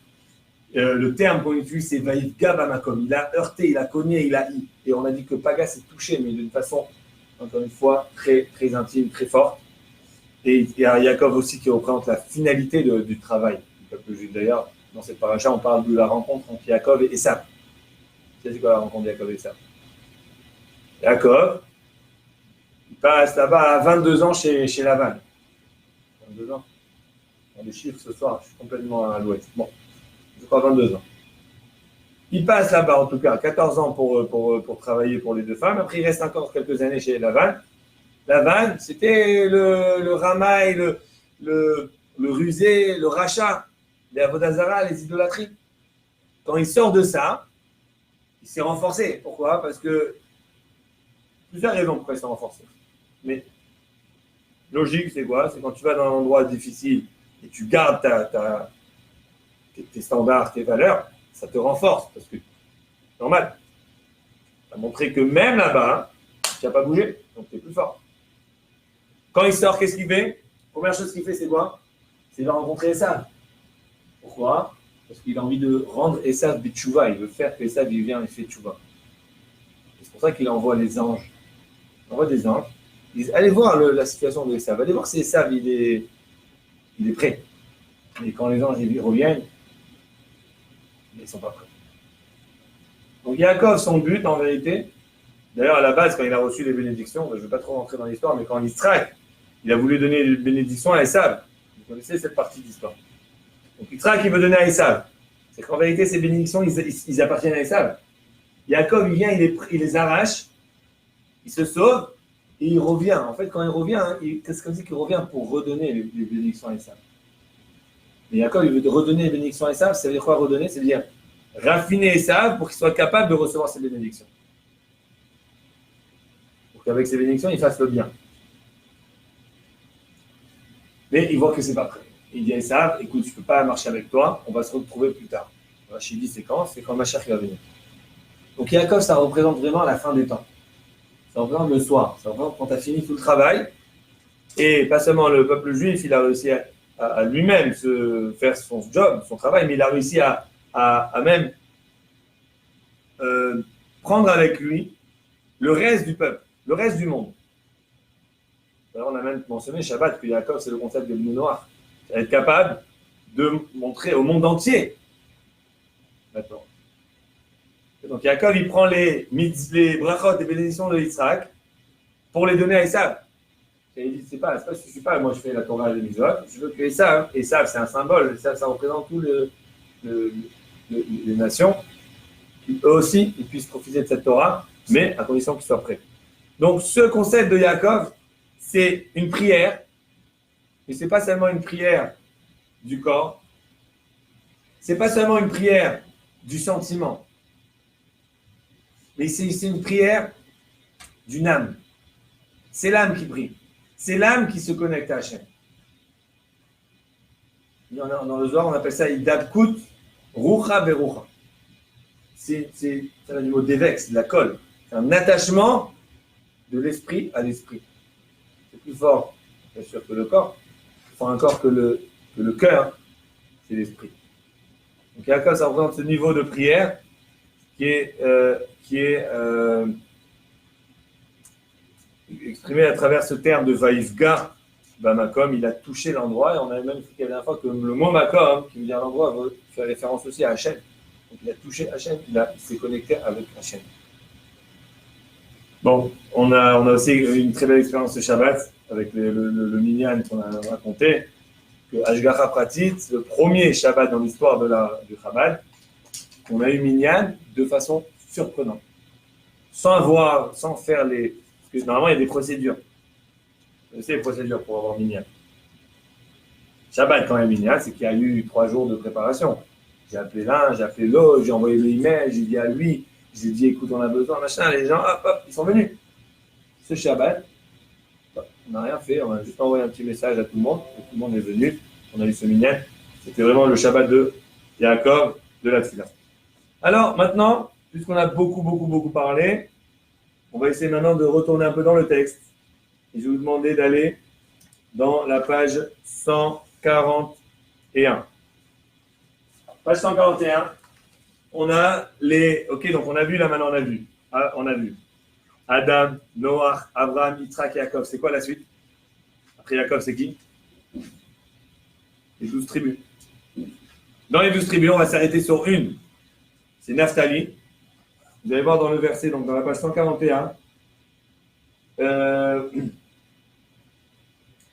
le terme qu'on utilise, c'est Vaïf Gabamakom. Il a heurté, il a cogné, il a eu. Et on a dit que Paga s'est touché, mais d'une façon, encore une fois, très, très intime, très forte. Et il y a Yaakov aussi qui représente la finalité du travail du peuple juif. D'ailleurs, dans cette paracha, on parle de la rencontre entre Yaakov et Esav. C'est quoi la rencontre de Yaakov et Esav? Yaakov, il passe là-bas à 22 ans chez Lavan. 22 ans. On a des chiffres ce soir, je suis complètement à l'ouest. Bon, je crois 22 ans. Il passe là-bas, en tout cas, 14 ans pour travailler pour les deux femmes. Après, il reste encore quelques années chez Lavan. Lavan, c'était le ramaï, le rusé, le rachat, les avodazara, les idolâtries. Quand il sort de ça, il s'est renforcé. Pourquoi? Parce que plusieurs raisons pourquoi il s'est renforcé. Mais logique, c'est quoi? C'est quand tu vas dans un endroit difficile et tu gardes tes standards, tes valeurs, ça te renforce. Parce que, normal, ça a montré que même là-bas, tu n'as pas bougé, donc tu es plus fort. Quand il sort, qu'est-ce qu'il fait? Première chose qu'il fait, c'est quoi? C'est de rencontrer Esav. Pourquoi? Parce qu'il a envie de rendre Esav bitchouva. Il veut faire que Esav vienne et fait tchouva. C'est pour ça qu'il envoie les anges. Il envoie des anges. Ils disent, allez voir la situation de Esav. Allez voir si Esav, il est prêt. Et quand les anges ils reviennent, mais ils ne sont pas prêts. Donc Yaakov, son but en vérité, d'ailleurs à la base quand il a reçu les bénédictions, je ne vais pas trop rentrer dans l'histoire, mais quand Yitzhak, il a voulu donner les bénédictions à Esav, vous connaissez cette partie d'histoire. Donc Yitzhak, il veut donner à Esav. C'est qu'en vérité, ces bénédictions, ils appartiennent à Esav. Yaakov, il vient, il les arrache, il se sauve, et il revient. En fait, quand il revient, qu'est-ce qu'on dit qu'il revient pour redonner les bénédictions à Esav. Mais Yaakov, il veut redonner les bénédictions à Esav, ça veut dire quoi redonner? C'est-à-dire raffiner Esav pour qu'il soit capable de recevoir ces bénédictions. Pour qu'avec ces bénédictions, il fasse le bien. Mais il voit que c'est pas prêt. Il dit à Esav, écoute, je ne peux pas marcher avec toi, on va se retrouver plus tard. Rachid dit, c'est quand Mashiach va venir. Donc Yaakov, ça représente vraiment la fin des temps. Ça représente le soir. Ça représente quand tu as fini tout le travail. Et pas seulement le peuple juif, il a réussi à lui-même faire son job, son travail, mais il a réussi à même prendre avec lui le reste du peuple, le reste du monde. Alors, on a même mentionné Shabbat que Yaakov, c'est le concept de Noir. Être capable de montrer au monde entier. D'accord. Donc Yaakov, il prend les brachot et bénédictions de Yitzhak pour les donner à Esav. Et il dit, c'est pas, je suis pas, moi je fais la Torah et les Mitzvot, je veux que Esav, c'est un symbole, Esav, ça représente tous les nations, eux aussi, ils puissent profiter de cette Torah, mais à condition qu'ils soient prêts. Donc ce concept de Yaakov, c'est une prière, mais c'est pas seulement une prière du corps, c'est pas seulement une prière du sentiment, mais c'est une prière d'une âme. C'est l'âme qui prie. C'est l'âme qui se connecte à Hachem. Dans le Zohar, on appelle ça Idabkut Rucha Berucha. C'est du mot d'évêque, c'est de la colle. C'est un attachement de l'esprit à l'esprit. C'est plus fort, bien sûr, que le corps. Plus fort encore que le cœur, c'est l'esprit. Donc, Yaakov, ça représente ce niveau de prière qui est exprimé à travers ce terme de Vaïfga, Bamakom, il a touché l'endroit, et on a même expliqué la dernière fois que le mot Makom, qui veut dire l'endroit, fait référence aussi à Hachem. Donc il a touché Hachem, il s'est connecté avec Hachem. Bon, on a aussi une très belle expérience de Shabbat, avec le minyan qu'on a raconté, que Ashgacha Pratit, le premier Shabbat dans l'histoire du Chabad, on a eu minyan de façon surprenante. Sans faire les... Parce que normalement, il y a des procédures. Vous savez les procédures pour avoir minyan. Shabbat, quand il y a minyan, c'est qu'il y a eu 3 jours de préparation. J'ai appelé l'un, j'ai appelé l'autre, j'ai envoyé le email, j'ai dit à lui, j'ai dit, écoute, on a besoin, machin. Les gens, hop, ils sont venus. Ce Shabbat, on n'a rien fait, on a juste envoyé un petit message à tout le monde, et tout le monde est venu, on a eu ce minyan. C'était vraiment le Shabbat de Yaakov, de la Tfila. Alors, maintenant, puisqu'on a beaucoup parlé, on va essayer maintenant de retourner un peu dans le texte. Et je vais vous demander d'aller dans la page 141. Page 141, on a les... Ok, donc on a vu là maintenant, on a vu. Adam, Noach, Abraham, Yitzhak, Yaakov. C'est quoi la suite? Après Yaakov, c'est qui? Les 12 tribus. Dans les 12 tribus, on va s'arrêter sur une. C'est Naphtali. Vous allez voir dans le verset, donc dans la page 141,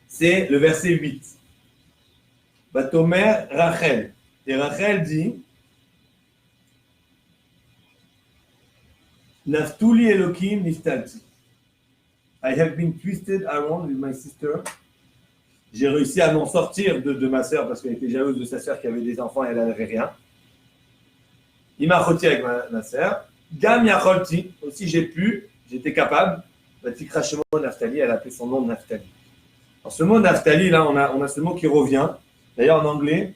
c'est le verset 8. Batomer Rachel. Et Rachel dit, Naftuli Elohim Niftalti. I have been twisted around with my sister. J'ai réussi à m'en sortir de ma sœur parce qu'elle était jalouse de sa sœur qui avait des enfants et elle n'avait rien. Il m'a rôti avec ma sœur. Gam Yacholti, aussi j'étais capable. Vatikra Shemo Naphtali, elle a appelé son nom Naphtali. Alors ce mot Naphtali, là, on a ce mot qui revient. D'ailleurs, en anglais,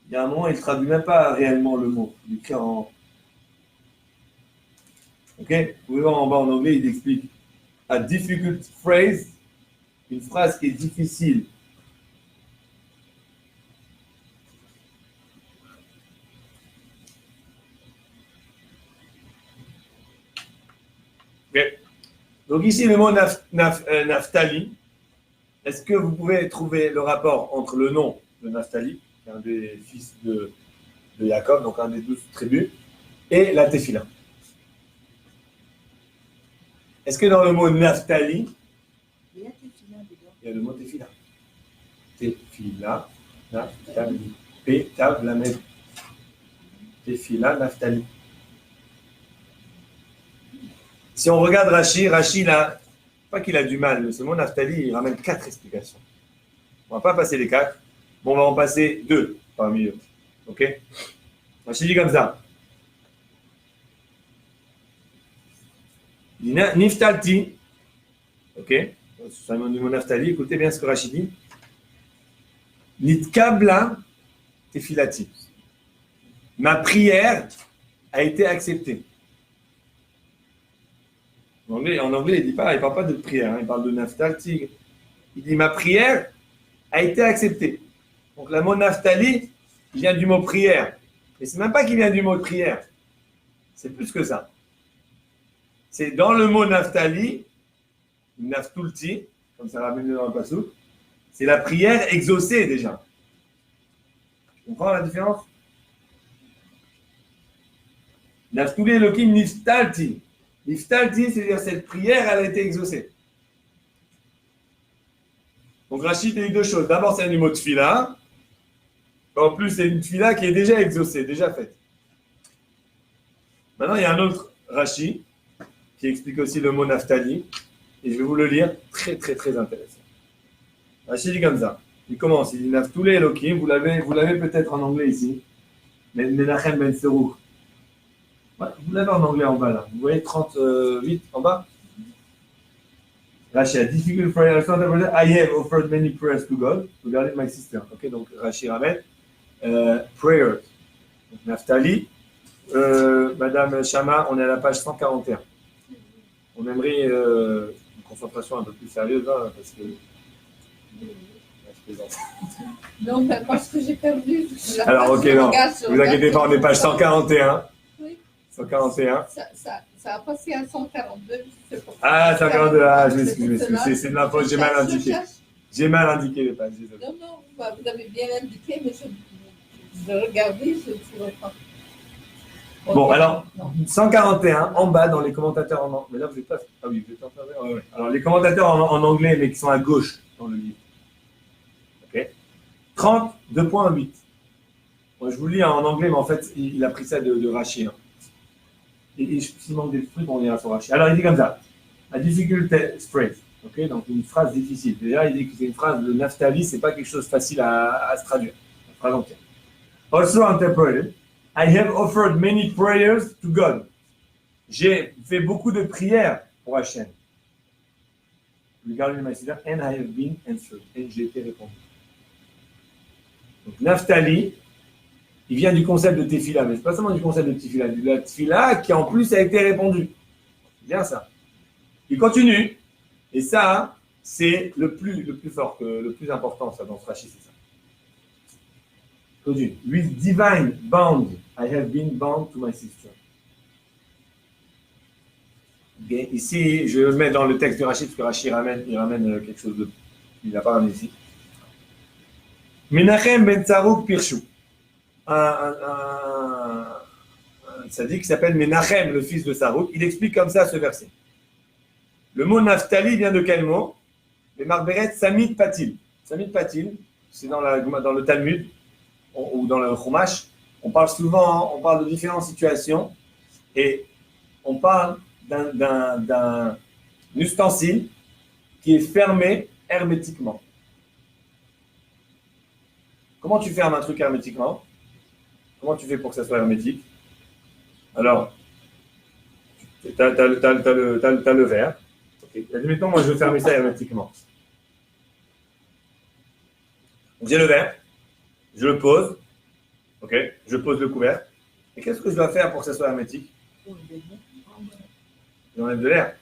il y a un moment, il ne traduit même pas réellement le mot. Il écrit en... Ok? Vous pouvez voir en bas en anglais, il explique. A difficult phrase, une phrase qui est difficile. Okay. Donc ici, le mot Naphtali, est-ce que vous pouvez trouver le rapport entre le nom de Naphtali, qui est un des fils de Yaakov, donc un des 12 tribus, et la Tefila. Est-ce que dans le mot Naphtali, Il y a des filles dedans. il y a le mot Tefila? Tefila, Naphtali. P-Tav, Lamed. Tefila, Naphtali. Si on regarde Rashi, il a, pas qu'il a du mal, mais ce mot Naphtali, il ramène 4 explications. On ne va pas passer les 4, mais on va en passer 2 parmi eux. Ok? Rashi dit comme ça. Niftalti, ok? C'est un mot Naphtali, écoutez bien ce que Rashi dit. Nitkabla tefilati. Ma prière a été acceptée. En anglais, il ne parle pas de prière, il parle de Naphtali. Il dit ma prière a été acceptée. Donc le mot Naphtali, il vient du mot prière. Mais ce n'est même pas qu'il vient du mot prière. C'est plus que ça. C'est dans le mot Naphtali, Naftulti, comme ça ramène dans le passage, c'est la prière exaucée déjà. Tu comprends la différence? Naftuli Elohim Niftalti. Niftalti, c'est-à-dire cette prière, elle a été exaucée. Donc Rachid a eu 2 choses. D'abord, c'est un mot de tefila. En plus, c'est une tefila qui est déjà exaucée, déjà faite. Maintenant, il y a un autre Rashi qui explique aussi le mot Naphtali. Et je vais vous le lire, très très très intéressant. Rashi dit comme ça. Il commence, il dit Naftuli Elohim, vous l'avez peut-être en anglais ici. Menachem ben Seruch. Vous l'avez en anglais en bas là. Vous voyez 38 en bas? Rashi a difficult prayer. I have offered many prayers to God. Regardez my sister. Ok, donc Rashi ramène prayers. Donc, Naphtali. Madame Shama, on est à la page 141. On aimerait une concentration un peu plus sérieuse hein, parce que. Non, mais parce que j'ai perdu. Alors, ok, non. Ne vous inquiétez pas, on est page 141. Oui. 141. Ça a passé à 142. Ah, 142, ah, je m'excuse. C'est de ma faute, j'ai mal indiqué. J'ai mal indiqué les pages, désolé. Non, vous avez bien indiqué, mais je regardais, je ne trouvais pas. Bon, Okay. alors, Non. 141, en bas, dans les commentateurs en anglais. Mais là, vous êtes pas. Ah oui, vous êtes en faveur. Ouais, ouais. Alors, les commentateurs en anglais, mais qui sont à gauche dans le livre. OK 32.8. Moi, je vous le lis en anglais, mais en fait, il a pris ça de Rashi. Hein. Et s'il manque des trucs, on ira sur Rashi. Alors, il dit comme ça. A difficult phrase. OK, donc, une phrase difficile. Déjà, il dit que c'est une phrase de Naphtali, c'est pas quelque chose de facile à se traduire. Une phrase entière. Also interpreted. I have offered many prayers to God. J'ai fait beaucoup de prières pour Hachem. Regardez my sister, and I have been answered. Et j'ai été répondu. Donc, Naphtali, il vient du concept de Tefila, mais c'est pas seulement du concept de Tefila, de la Tefila qui en plus a été répondue. C'est bien ça. Il continue, et ça, c'est le plus fort, le plus important, ça, dans ce rachis, c'est ça. Continue. With divine bond, I have been bound to my sister. Okay. Ici, je le mets dans le texte de Rashi, parce que Rashi ramène quelque chose de. Il n'a pas ramené ici. Menachem ben Tzarouk Pirchou. Un tzaddik qui s'appelle Menachem, le fils de Tzarouk. Il explique comme ça ce verset. Le mot Naphtali vient de quel mot? Les Marberet Samit Patil. Samit Patil, c'est dans le Talmud ou dans le Chumash. On parle de différentes situations et on parle d'un ustensile qui est fermé hermétiquement. Comment tu fermes un truc hermétiquement? Comment tu fais pour que ça soit hermétique? Alors, tu as le verre. Okay. Admettons, moi, je veux fermer ça hermétiquement. Donc, j'ai le verre, je le pose, ok, je pose le couvercle. Et qu'est-ce que je dois faire pour que ça soit hermétique? J'enlève de l'air.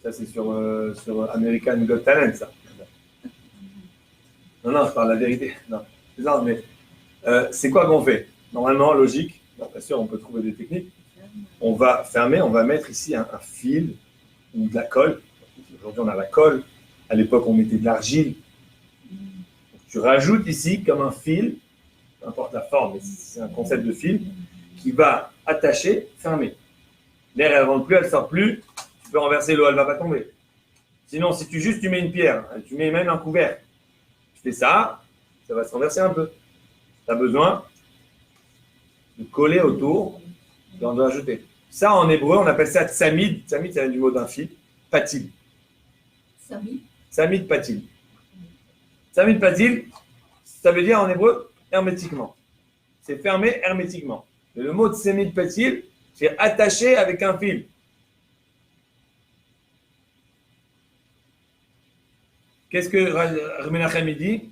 Ça, c'est sur American Got Talent, ça. Non, je parle la vérité. Non, mais c'est quoi qu'on fait? Normalement, logique, bien sûr, on peut trouver des techniques. On va fermer, on va mettre ici un fil ou de la colle. Aujourd'hui, on a la colle. À l'époque, on mettait de l'argile. Tu rajoutes ici comme un fil, peu importe la forme, mais c'est un concept de fil qui va attacher, fermer. L'air, elle ne rentre plus, elle ne sort plus, tu peux renverser l'eau, elle ne va pas tomber. Sinon, si tu mets une pierre, tu mets même un couvert, tu fais ça, ça va se renverser un peu. Tu as besoin de coller autour, d'en ajouter. Ça, en hébreu, on appelle ça tsamid. Tsamid, ça vient du mot d'un fil. Patil. Tsamid patil. Tsamid patil, ça veut dire en hébreu hermétiquement. C'est fermé hermétiquement. Et le mot tsamid patil, c'est attaché avec un fil. Qu'est-ce que Menachem dit?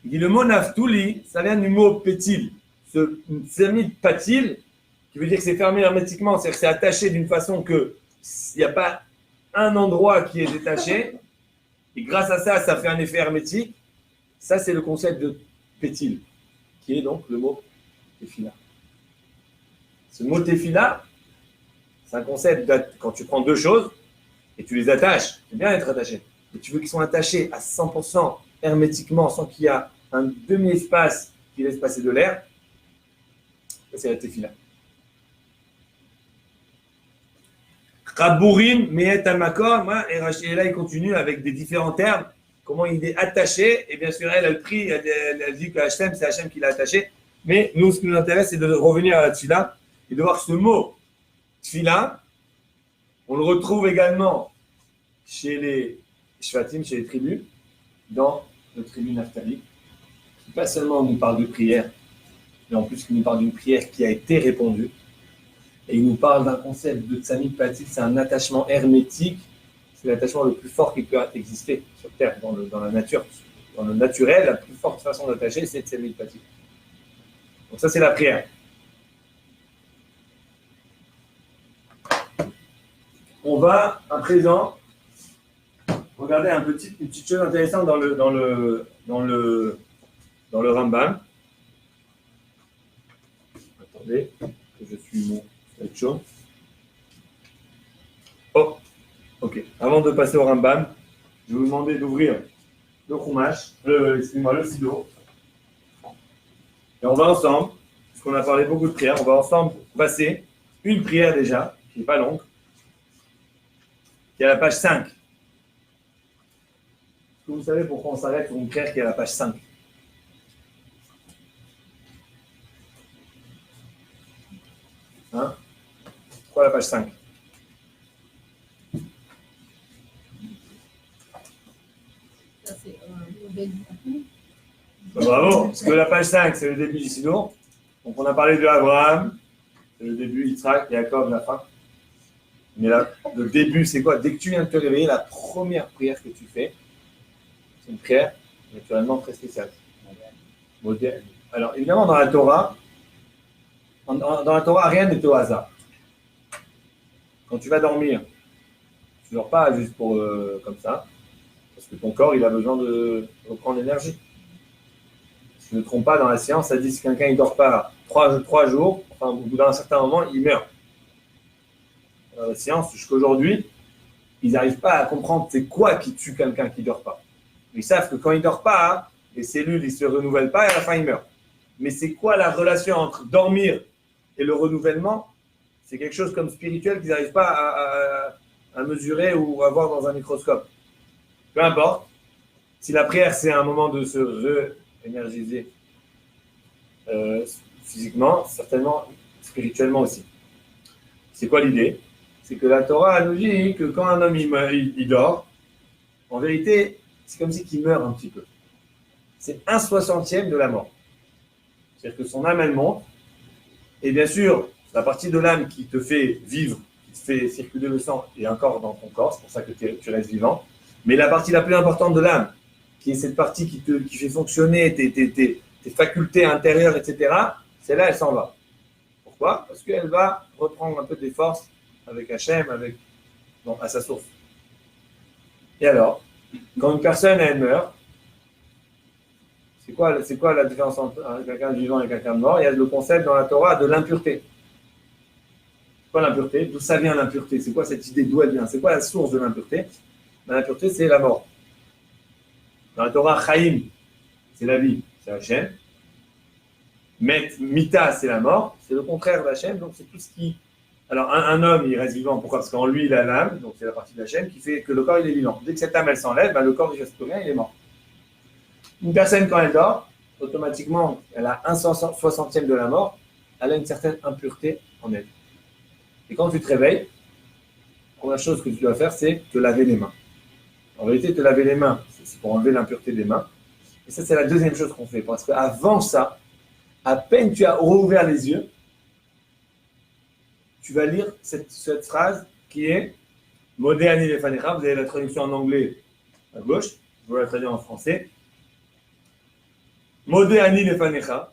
Il dit le mot naftuli, ça vient du mot pétil. Ce tsamid patil, qui veut dire que c'est fermé hermétiquement, c'est-à-dire que c'est attaché d'une façon que il n'y a pas un endroit qui est détaché, et grâce à ça, ça fait un effet hermétique. Ça, c'est le concept de pétil, qui est donc le mot tefila. Ce mot tefila, c'est un concept quand tu prends deux choses et tu les attaches, c'est bien d'être attaché, mais tu veux qu'ils soient attachés à 100% hermétiquement, sans qu'il y ait un demi-espace qui laisse passer de l'air. Ça, c'est la tefila. Rabourim, Mehet Amakor, et là il continue avec des différents termes, comment il est attaché, et bien sûr elle a le prix, elle dit que Hachem, c'est Hachem qui l'a attaché, mais nous ce qui nous intéresse c'est de revenir à la tfila, et de voir ce mot tfila, on le retrouve également chez les shvatim, chez les tribus, dans le tribu Naphtali, qui pas seulement nous parle de prière, mais en plus qui nous parle d'une prière qui a été répondue. Et il nous parle d'un concept de tsamid patil, c'est un attachement hermétique, c'est l'attachement le plus fort qui peut exister sur Terre, dans la nature. Dans le naturel, la plus forte façon d'attacher, c'est tsamid patil. Donc ça, c'est la prière. On va, à présent, regarder une petite chose intéressante dans le Rambam. Attendez, que je suis mon slideshow. Oh, ok. Avant de passer au Rambam, je vais vous demander d'ouvrir le Chumash, le Sido. Et on va ensemble, puisqu'on a parlé beaucoup de prières, on va ensemble passer une prière déjà, qui n'est pas longue, qui est à la page 5. Est-ce que vous savez pourquoi on s'arrête sur une prière qui est à la page 5? Hein? Pourquoi la page 5? Ça, c'est le début. Bravo, parce que la page 5, c'est le début du Sidour. Donc on a parlé de Abraham, c'est le début, Yitzhak, Jacob, la fin. Mais là, le début, c'est quoi? Dès que tu viens de te réveiller, la première prière que tu fais, c'est une prière naturellement très spéciale. Moderne. Alors évidemment, dans la Torah, rien n'est au hasard. Quand tu vas dormir, tu ne dors pas juste pour comme ça, parce que ton corps, il a besoin de reprendre l'énergie. Si je ne me trompe pas, dans la science, ça dit que si quelqu'un ne dort pas 3 jours, enfin, au bout d'un certain moment, il meurt. Dans la science, jusqu'à aujourd'hui, ils n'arrivent pas à comprendre c'est quoi qui tue quelqu'un qui ne dort pas. Ils savent que quand il ne dort pas, les cellules ne se renouvellent pas et à la fin, il meurt. Mais c'est quoi la relation entre dormir et le renouvellement? C'est quelque chose comme spirituel qu'ils n'arrivent pas à mesurer ou à voir dans un microscope. Peu importe. Si la prière, c'est un moment de se réénergiser physiquement, certainement spirituellement aussi. C'est quoi l'idée? C'est que la Torah nous dit que quand un homme il dort, en vérité, c'est comme si il meurt un petit peu. C'est 1/60e de la mort. C'est-à-dire que son âme, elle monte. Et bien sûr, la partie de l'âme qui te fait vivre, qui te fait circuler le sang, est encore dans ton corps. C'est pour ça que tu restes vivant. Mais la partie la plus importante de l'âme, qui est cette partie qui fait fonctionner tes facultés intérieures, etc., celle-là, elle s'en va. Pourquoi? Parce qu'elle va reprendre un peu des forces avec Hachem, à sa source. Et alors, quand une personne, elle meurt, c'est quoi la différence entre quelqu'un de vivant et quelqu'un de mort? Il y a le concept dans la Torah de l'impureté. C'est quoi l'impureté? D'où ça vient l'impureté? C'est quoi cette idée? D'où elle vient? C'est quoi la source de l'impureté? L'impureté, c'est la mort. Dans la Torah, Chaim, c'est la vie, c'est Hachem. Mita, c'est la mort, c'est le contraire d'Hachem, donc c'est tout ce qui. Alors, un homme, il reste vivant, pourquoi? Parce qu'en lui, il a l'âme, donc c'est la partie d'Hachem qui fait que le corps, il est vivant. Dès que cette âme, elle s'enlève, le corps, il ne reste plus rien, il est mort. Une personne, quand elle dort, automatiquement, elle a 1/60 de la mort, elle a une certaine impureté en elle. Et quand tu te réveilles, la première chose que tu dois faire, c'est te laver les mains. En réalité, te laver les mains, c'est pour enlever l'impureté des mains. Et ça, c'est la deuxième chose qu'on fait. Parce qu'avant ça, à peine tu as rouvert les yeux, tu vas lire cette phrase qui est Modé ani lefanecha. Vous avez la traduction en anglais à gauche, je vais la traduire en français. Modé ani lefanecha.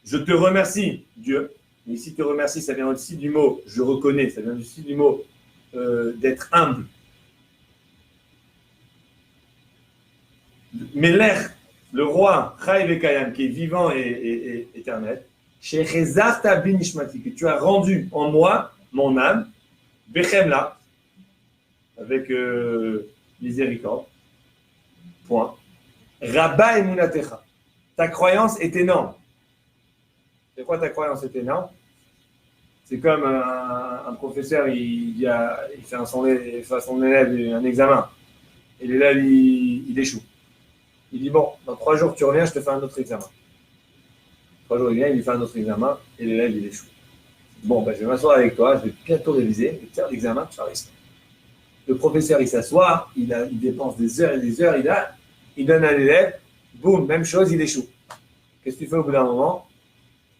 Je te remercie, Dieu. Mais ici, te remercie, ça vient aussi du mot je reconnais, ça vient aussi du mot d'être humble. Melech, le roi, Chai Vekayam, qui est vivant et éternel, chez Rezarta Binishmati, que tu as rendu en moi, mon âme, Bechemla, avec miséricorde, point. Rabba Emunatecha, ta croyance est énorme. C'est quoi ta croyance est énorme? C'est comme un professeur, il fait à son élève un examen, et l'élève, il échoue. Il dit, bon, dans 3 jours, tu reviens, je te fais un autre examen. 3 jours, il vient, il lui fait un autre examen, et l'élève, il échoue. Bon, je vais m'asseoir avec toi, je vais bientôt réviser, et faire l'examen, tu vas réussir. Le professeur, il s'assoit, il dépense des heures et des heures, il donne à l'élève, boum, même chose, il échoue. Qu'est-ce que tu fais au bout d'un moment?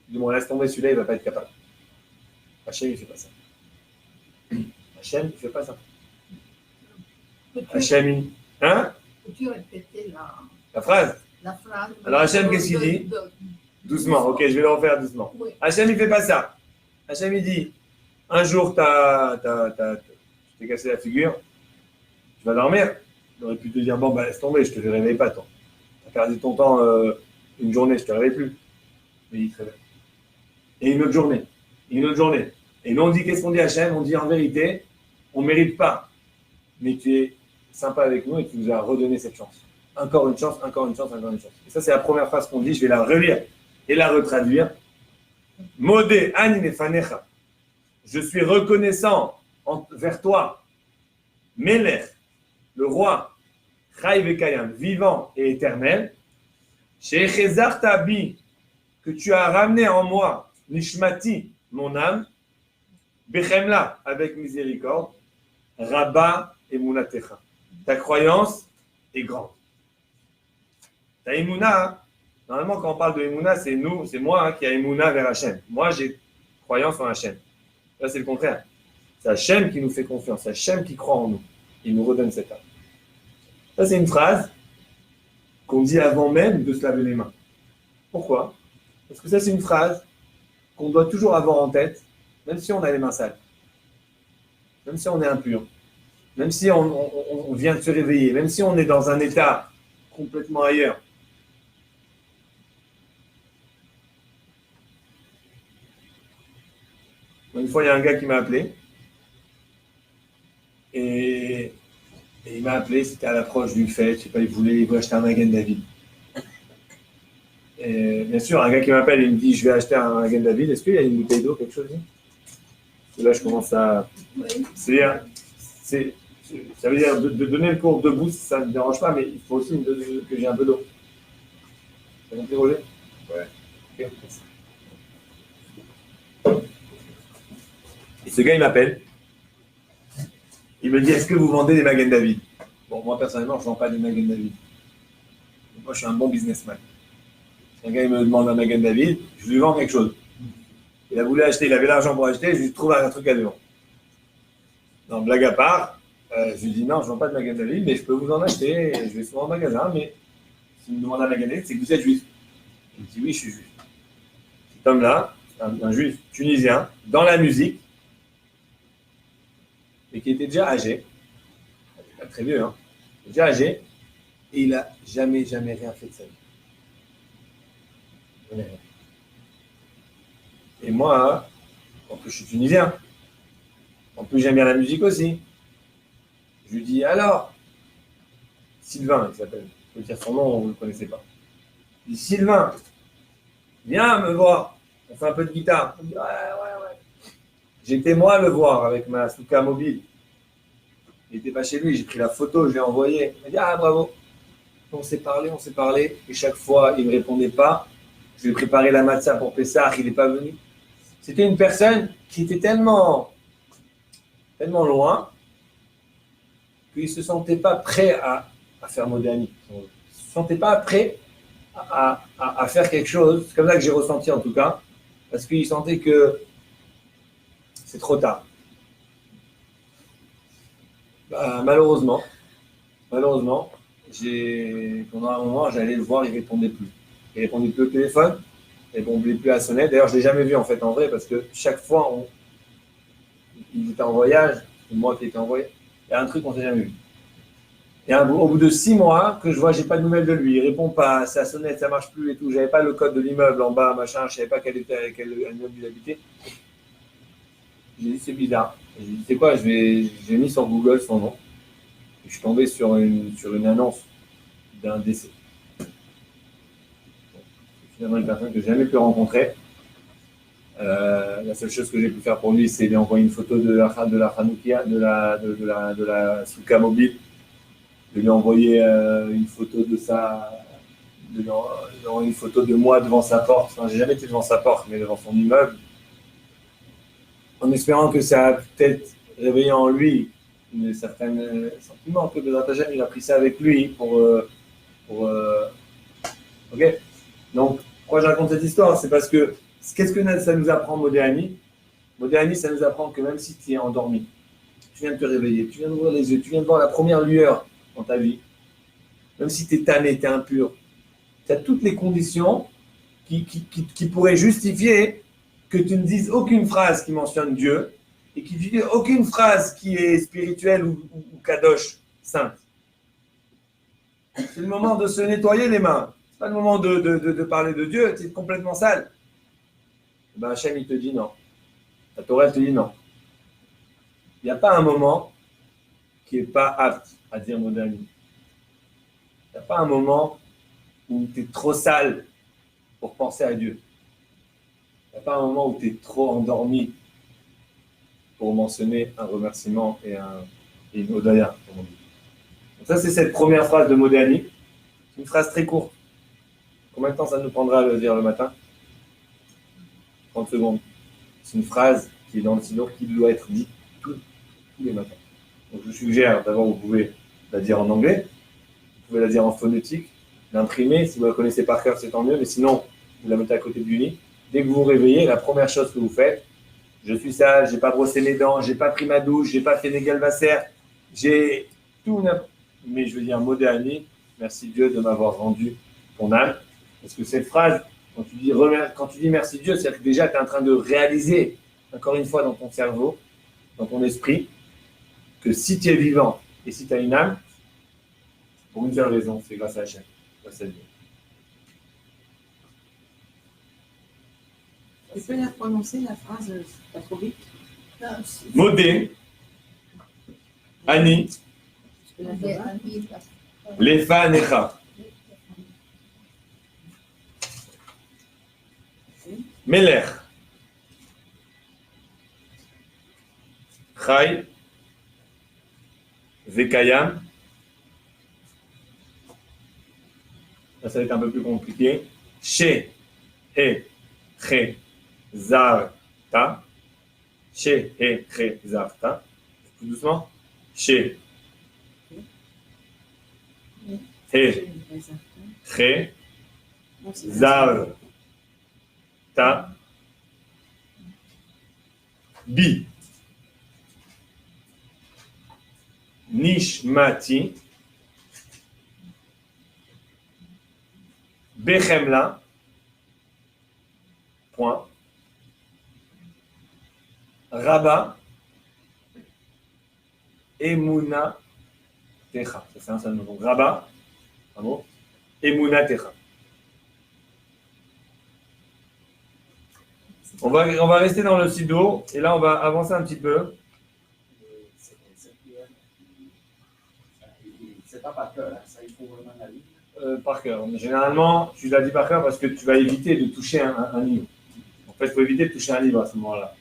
Il dit, bon, laisse tomber, celui-là, il ne va pas être capable. Hachem, il ne fait pas ça. Hachem, il ne fait pas ça. Hachem, hein? Peux-tu répéter La phrase? la phrase? Alors Hachem, qu'est-ce qu'il dit? Doucement, ok, je vais le refaire doucement. Oui. Hachem, il ne fait pas ça. Hachem, il dit, un jour, tu t'es cassé la figure, tu vas dormir. Il aurait pu te dire, bon, laisse tomber, je ne te réveille pas, toi. Tu as perdu ton temps une journée, je ne te réveille plus. Mais il te réveille. Et une autre journée, et une autre journée. Et nous, on dit, qu'est-ce qu'on dit à Hachem? On dit, en vérité, on ne mérite pas. Mais tu es sympa avec nous et tu nous as redonné cette chance. Encore une chance, encore une chance, encore une chance. Et ça, c'est la première phrase qu'on dit, je vais la relire et la retraduire. Modé ani lefanecha. Je suis reconnaissant envers toi, Melech, le roi, Chai Vekayam, vivant et éternel, chez Chezarta bi, que tu as ramené en moi, Nishmati, mon âme, Bechemla, avec miséricorde, Rabba et Munatecha. Ta croyance est grande. Ta Emouna, normalement, quand on parle de Emouna, c'est nous, c'est moi qui a Emouna vers Hachem. Moi, j'ai croyance en Hachem. Là, c'est le contraire. C'est Hachem qui nous fait confiance. C'est Hachem qui croit en nous. Il nous redonne cette âme. Ça, c'est une phrase qu'on dit avant même de se laver les mains. Pourquoi? Parce que ça, c'est une phrase qu'on doit toujours avoir en tête, même si on a les mains sales. Même si on est impur. Même si on vient de se réveiller. Même si on est dans un état complètement ailleurs. Une fois, il y a un gars qui m'a appelé. Et il m'a appelé, c'était à l'approche d'une fête, je sais pas, il voulait acheter un Magen David. Et bien sûr, un gars qui m'appelle, il me dit, je vais acheter un Magen David, est-ce qu'il y a une bouteille d'eau, quelque chose? Et là, je commence à... Oui. C'est-à-dire, ça veut dire de donner le cours debout, ça ne me dérange pas, mais il faut aussi que j'ai un peu d'eau. Ça va Roger? Ouais. Okay. Et ce gars, il m'appelle. Il me dit, est-ce que vous vendez des Magen David? Bon, moi, personnellement, je ne vends pas des Magen David. Moi, je suis un bon businessman. Si un gars, il me demande un Magen David, je lui vends quelque chose. Il a voulu acheter, il avait l'argent pour acheter, je lui trouve un truc à lui vendre. Non, blague à part, je lui dis, non, je ne vends pas de Magen David, mais je peux vous en acheter. Je vais souvent au magasin, mais s'il me demande un Magen David, c'est que vous êtes juif. Il me dit, oui, je suis juif. Cet homme-là, un juif tunisien, dans la musique, et qui était déjà âgé, pas très vieux, hein, déjà âgé, et il n'a jamais rien fait de sa vie. Jamais rien. Et moi, en plus je suis tunisien, en plus j'aime bien la musique aussi, je lui dis alors, Sylvain il s'appelle, je peux dire son nom, vous ne le connaissez pas. Je dis Sylvain, Viens me voir. On fait un peu de guitare. Il me dit, ouais. J'étais moi le voir avec ma Souka mobile. Il n'était pas chez lui, j'ai pris la photo, je l'ai envoyé. Il m'a dit, ah bravo. On s'est parlé. Et chaque fois, il ne me répondait pas. Je lui ai préparé la matzah pour Pessah, il n'est pas venu. C'était une personne qui était tellement loin qu'il ne se sentait pas prêt à faire Modéani. Il ne se sentait pas prêt à faire quelque chose. C'est comme ça que j'ai ressenti en tout cas. Parce qu'il sentait que c'est trop tard. Bah, malheureusement, pendant un moment, j'allais le voir, il ne répondait plus. Il ne répondait plus au téléphone, il ne répondait plus à la sonnette. D'ailleurs, je ne l'ai jamais vu en fait en vrai, parce que chaque fois, il était en voyage, c'est moi qui étais en voyage. Il y a un truc qu'on ne s'est jamais vu. Et au bout de 6 mois, que je vois, j'ai pas de nouvelles de lui, il répond pas, sa sonnette, ça marche plus et tout. J'avais pas le code de l'immeuble en bas, machin, je savais pas quel immeuble il habitait. J'ai dit c'est bizarre. J'ai dit c'est quoi, j'ai mis sur Google son nom. Et je suis tombé sur une annonce d'un décès. Finalement, une personne que j'ai jamais pu rencontrer. La seule chose que j'ai pu faire pour lui, c'est lui envoyer une photo de la Hanoukia, de la Souka mobile, de lui envoyer une photo une photo de moi devant sa porte. Enfin, j'ai jamais été devant sa porte, mais devant son immeuble, en espérant que ça a peut-être réveillé en lui une certaine sentiment que Bezrat Hashem, il a pris ça avec lui ok. Donc, pourquoi je raconte cette histoire? C'est parce que qu'est-ce que ça nous apprend, Modéani? Modéani, ça nous apprend que même si tu es endormi, tu viens de te réveiller, tu viens d'ouvrir les yeux, tu viens de voir la première lueur dans ta vie, même si tu es tanné, tu es impur, tu as toutes les conditions qui pourraient justifier que tu ne dises aucune phrase qui mentionne Dieu et qui ne dises aucune phrase qui est spirituelle ou kadosh, sainte. C'est le moment de se nettoyer les mains. C'est pas le moment de parler de Dieu, tu es complètement sale. Ben Hachem, il te dit non. La Torah te dit non. Il n'y a pas un moment qui n'est pas apte à dire Modéani. Il n'y a pas un moment où tu es trop sale pour penser à Dieu. Il n'y a pas un moment où tu es trop endormi pour mentionner un remerciement et une odaya, comme on dit. Donc ça, c'est cette première phrase de Modéani. C'est une phrase très courte. Combien de temps ça nous prendra à le dire le matin? 30 secondes. C'est une phrase qui est dans le sidour qui doit être dite tous les matins. Donc je vous suggère, d'abord, vous pouvez la dire en anglais, vous pouvez la dire en phonétique, l'imprimer. Si vous la connaissez par cœur, c'est tant mieux, mais sinon, vous la mettez à côté du lit. Dès que vous vous réveillez, la première chose que vous faites, je suis sale, j'ai pas brossé mes dents, j'ai pas pris ma douche, j'ai pas fait Négal Vasser, j'ai tout, mais je veux dire, Modéani, merci Dieu de m'avoir rendu ton âme. Parce que cette phrase, quand tu dis merci Dieu, c'est-à-dire que déjà tu es en train de réaliser, encore une fois, dans ton cerveau, dans ton esprit, que si tu es vivant et si tu as une âme, pour une seule raison, c'est grâce à Hachem, grâce à Dieu. Tu peux la prononcer, la phrase, pas trop vite? Modé, Ani, Tu peux la faire? Lefa Necha. Melech, Chai, Vekayam. Ça va être un peu plus compliqué. She, He, Che, Zar, Ta. She, He, Che, Zar, Ta. Plus doucement. She, He, Che, Zar, Ta. Bi. Nishmati. Bechemla. Point. Rabba. Emuna Techa. Ça c'est un seul mot. Donc Rabba. Un mot. Emuna Techa. On va rester dans le sido et là on va avancer un petit peu. C'est pas par cœur, hein. Ça il faut vraiment la lire. par cœur. Mais généralement, tu l'as dit par cœur parce que tu vas éviter de toucher un livre. En fait, il faut éviter de toucher un livre à ce moment-là.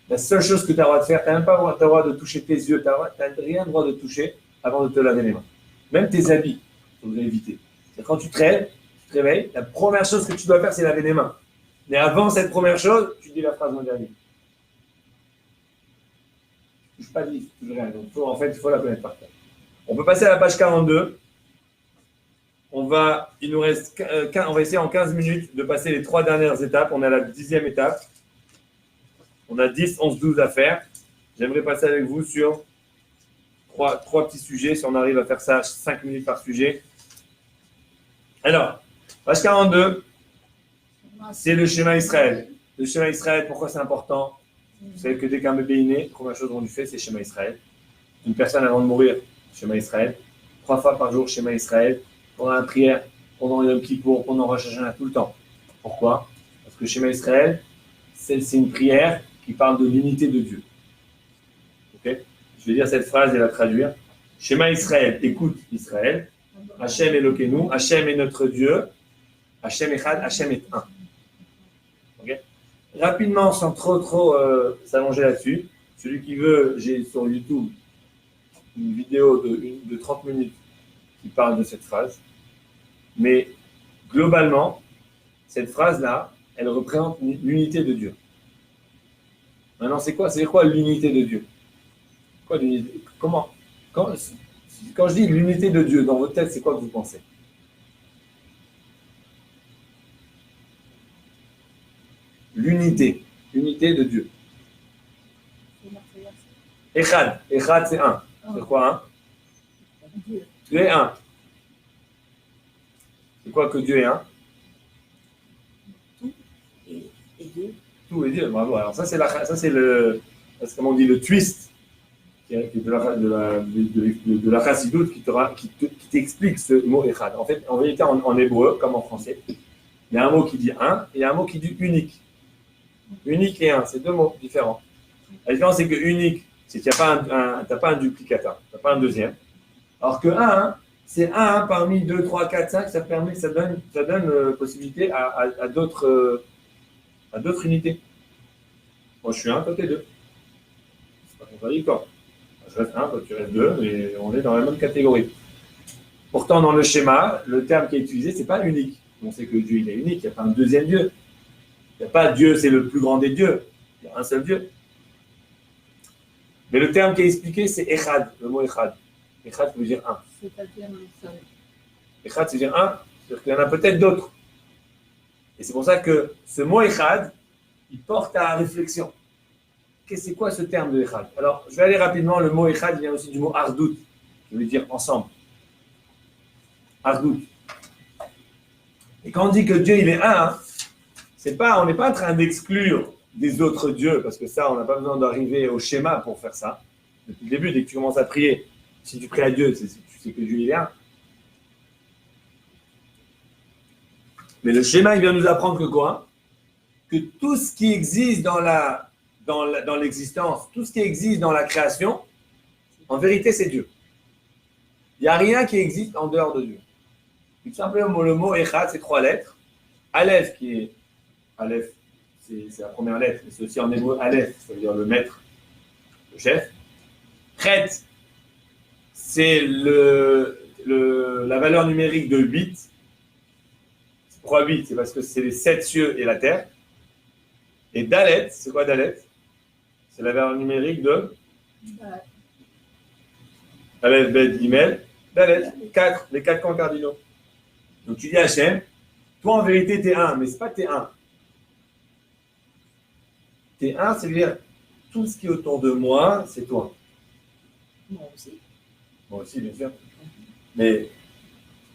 La seule chose que tu as le droit de faire, tu n'as même pas le droit de toucher tes yeux, tu n'as rien le droit de toucher avant de te laver les mains. Même tes habits, il faudrait éviter. C'est quand tu te réveilles, la première chose que tu dois faire, c'est laver les mains. Mais avant cette première chose, tu dis la phrase en dernier. Je ne touche pas de livre, je ne touche rien. Donc, en fait, il faut la connaître par cœur. On peut passer à la page 42. On va essayer en 15 minutes de passer les 3 dernières étapes. On est à la 10e étape. On a 10, 11, 12 à faire. J'aimerais passer avec vous sur trois petits sujets. Si on arrive à faire ça 5 minutes par sujet. Alors, page 42, c'est le schéma Israël. Le schéma Israël, pourquoi c'est important? Vous savez que dès qu'un bébé est né, la première chose qu'on lui fait, c'est schéma Israël. Une personne avant de mourir, schéma Israël. 3 fois par jour, schéma Israël. Pendant la prière, pendant Yom Kippour, pendant Rosh Hashanah, tout le temps. Pourquoi? Parce que schéma Israël, c'est une prière qui parle de l'unité de Dieu. Ok? Je vais dire cette phrase et la traduire. Schéma Israël, écoute Israël. Hachem Elokeinu, Hachem est notre Dieu. Hachem Echad, Hachem est un. Ok? Rapidement, sans trop s'allonger là-dessus, celui qui veut, j'ai sur YouTube une vidéo de 30 minutes qui parle de cette phrase. Mais globalement, cette phrase-là, elle représente l'unité de Dieu. Maintenant, c'est quoi l'unité de Dieu? Quoi l'unité? Comment? Quand je dis l'unité de Dieu, dans votre tête, c'est quoi que vous pensez? L'unité de Dieu. Echad c'est un. C'est quoi un? Dieu est un. C'est quoi que Dieu est un? Tout et Dieu. Tout et Dieu, bravo. Alors ça c'est le, comment on dit, le twist de la chassidoute qui t'explique ce mot echad. En fait, en vérité, en hébreu, comme en français, il y a un mot qui dit un et il y a un mot qui dit unique. Unique et un, c'est 2 mots différents. La différence, c'est que unique, c'est qu'il n'y a pas un duplicateur, tu n'as pas un deuxième. Alors que un, c'est un parmi 2, 3, 4, 5, ça donne possibilité à d'autres unités. Moi, je suis un, toi, t'es 2. C'est pas contradictoire. Je reste un, toi, tu restes 2, mais on est dans la même catégorie. Pourtant, dans le schéma, le terme qui est utilisé, ce n'est pas unique. On sait que Dieu, il est unique, il n'y a pas un deuxième Dieu. Il n'y a pas Dieu, c'est le plus grand des dieux. Il y a un seul Dieu. Mais le terme qui est expliqué, c'est echad, le mot echad. Echad veut dire un. C'est-à-dire un seul. Echad, c'est dire un, c'est-à-dire qu'il y en a peut-être d'autres. Et c'est pour ça que ce mot echad, il porte à réflexion. C'est quoi ce terme de echad? Alors, je vais aller rapidement. Le mot echad vient aussi du mot ardout, qui veut dire ensemble. Ardout. Et quand on dit que Dieu, il est un, on n'est pas en train d'exclure des autres dieux, parce que ça, on n'a pas besoin d'arriver au schéma pour faire ça. Depuis le début, dès que tu commences à prier, si tu pries à Dieu, tu sais que Dieu il est un. Mais le schéma, il vient nous apprendre que quoi? Que tout ce qui existe dans l'existence, tout ce qui existe dans la création, en vérité, c'est Dieu. Il n'y a rien qui existe en dehors de Dieu. Tout simplement, le mot Echad, c'est 3 lettres. Aleph, Aleph, c'est la première lettre, mais c'est aussi en hébreu Aleph, ça veut dire le maître, le chef. Chet, c'est la valeur numérique de 8. Pourquoi 8? C'est parce que c'est les 7 cieux et la terre. Et Dalet, c'est quoi Dalet? C'est la valeur numérique de Aleph, Bet, Gimel, Dalet, 4, les 4 camps cardinaux. Donc tu dis à Hachem, toi en vérité t'es un, mais c'est pas t'es un. T'es un, c'est-à-dire tout ce qui est autour de moi, c'est toi. Moi aussi. Moi aussi, bien sûr. Mais,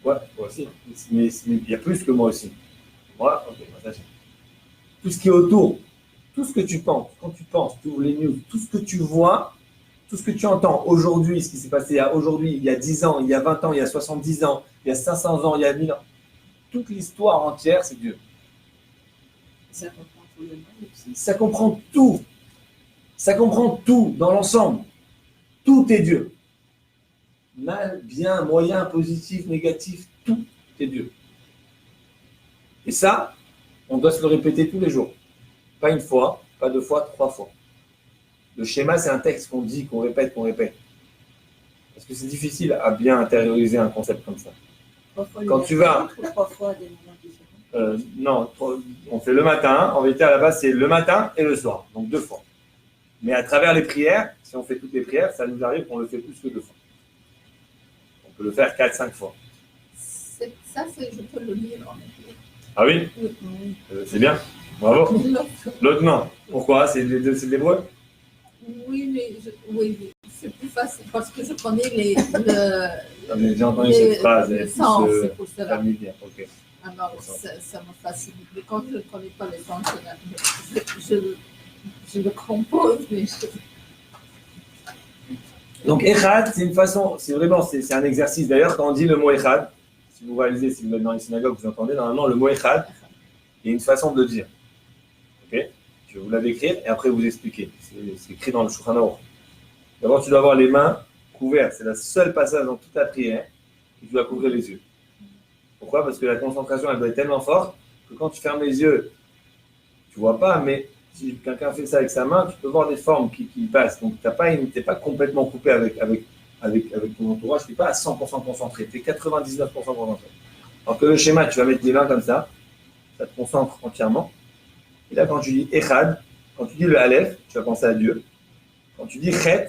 ouais, moi aussi. Mais il y a plus que moi aussi. Moi, ok, moi, ça, tout ce qui est autour, tout ce que tu penses, quand tu penses, tous les news, tout ce que tu vois, tout ce que tu entends aujourd'hui, ce qui s'est passé aujourd'hui, il y a 10 ans, il y a 20 ans, il y a 70 ans, il y a 500 ans, il y a 1000 ans. Toute l'histoire entière, c'est Dieu. Ça comprend tout le monde aussi. Ça comprend tout. Ça comprend tout dans l'ensemble. Tout est Dieu. Mal, bien, moyen, positif, négatif, tout. tu es Dieu. Et ça, on doit se le répéter tous les jours. Pas une fois, pas deux fois, trois fois. Le schéma, c'est un texte qu'on dit, qu'on répète, qu'on répète. Parce que c'est difficile à bien intérioriser un concept comme ça. Quand tu vas... Trois fois des moments différents. Non, on fait le matin. En vérité, à la base, c'est le matin et le soir. Donc 2 fois. Mais à travers les prières, si on fait toutes les prières, ça nous arrive qu'on le fait plus que 2 fois. On peut le faire 4-5 fois. Ça, je peux le lire en effet. Ah oui? Oui. C'est bien. Bravo. L'autre. L'autre, non. Pourquoi? C'est de l'hébreu? Oui, mais oui, c'est plus facile parce que je connais J'ai entendu cette phrase. le sens, c'est pour cela. Familier. Ok. Alors, ça me facilite. Mais quand je ne connais pas le sens, je le compose, mais Donc, Echad, c'est une façon, c'est un exercice. D'ailleurs, quand on dit le mot Echad, si vous réalisez, si vous êtes dans les synagogues, vous entendez normalement le mot Echad, il y a une façon de le dire. Ok? Je vais vous la décrire et après vous expliquer. C'est écrit dans le Shulchan Aruch. D'abord, tu dois avoir les mains couvertes. C'est le seul passage dans toute la prière où tu dois couvrir les yeux. Pourquoi? Parce que la concentration, elle doit être tellement forte que quand tu fermes les yeux, tu ne vois pas, mais si quelqu'un fait ça avec sa main, tu peux voir des formes qui passent. Donc, tu n'es pas complètement coupé avec ton entourage, tu n'es pas à 100% concentré, tu es 99% concentré. Alors que le schéma, tu vas mettre les mains comme ça te concentre entièrement. Et là, quand tu dis Echad, quand tu dis le Aleph, tu vas penser à Dieu. Quand tu dis Chet,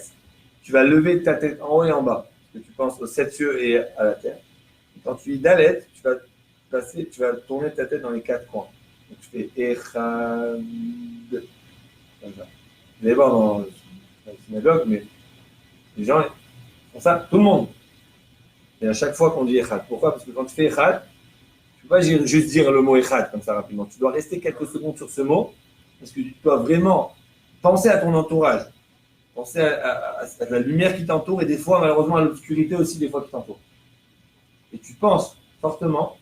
tu vas lever ta tête en haut et en bas, parce que tu penses aux 7 cieux et à la terre. Et quand tu dis Dalet, tu vas tourner ta tête dans les 4 coins. Donc tu fais Echad, comme ça. Vous allez voir dans la synagogue, mais les gens font ça, tout le monde. Et à chaque fois qu'on dit Echad. Pourquoi? Parce que quand tu fais Echad, tu ne peux pas juste dire le mot Echad comme ça rapidement. Tu dois rester quelques secondes sur ce mot, parce que tu dois vraiment penser à ton entourage. Penser à la lumière qui t'entoure et des fois, malheureusement, à l'obscurité aussi, des fois qui t'entoure. Et tu penses fortement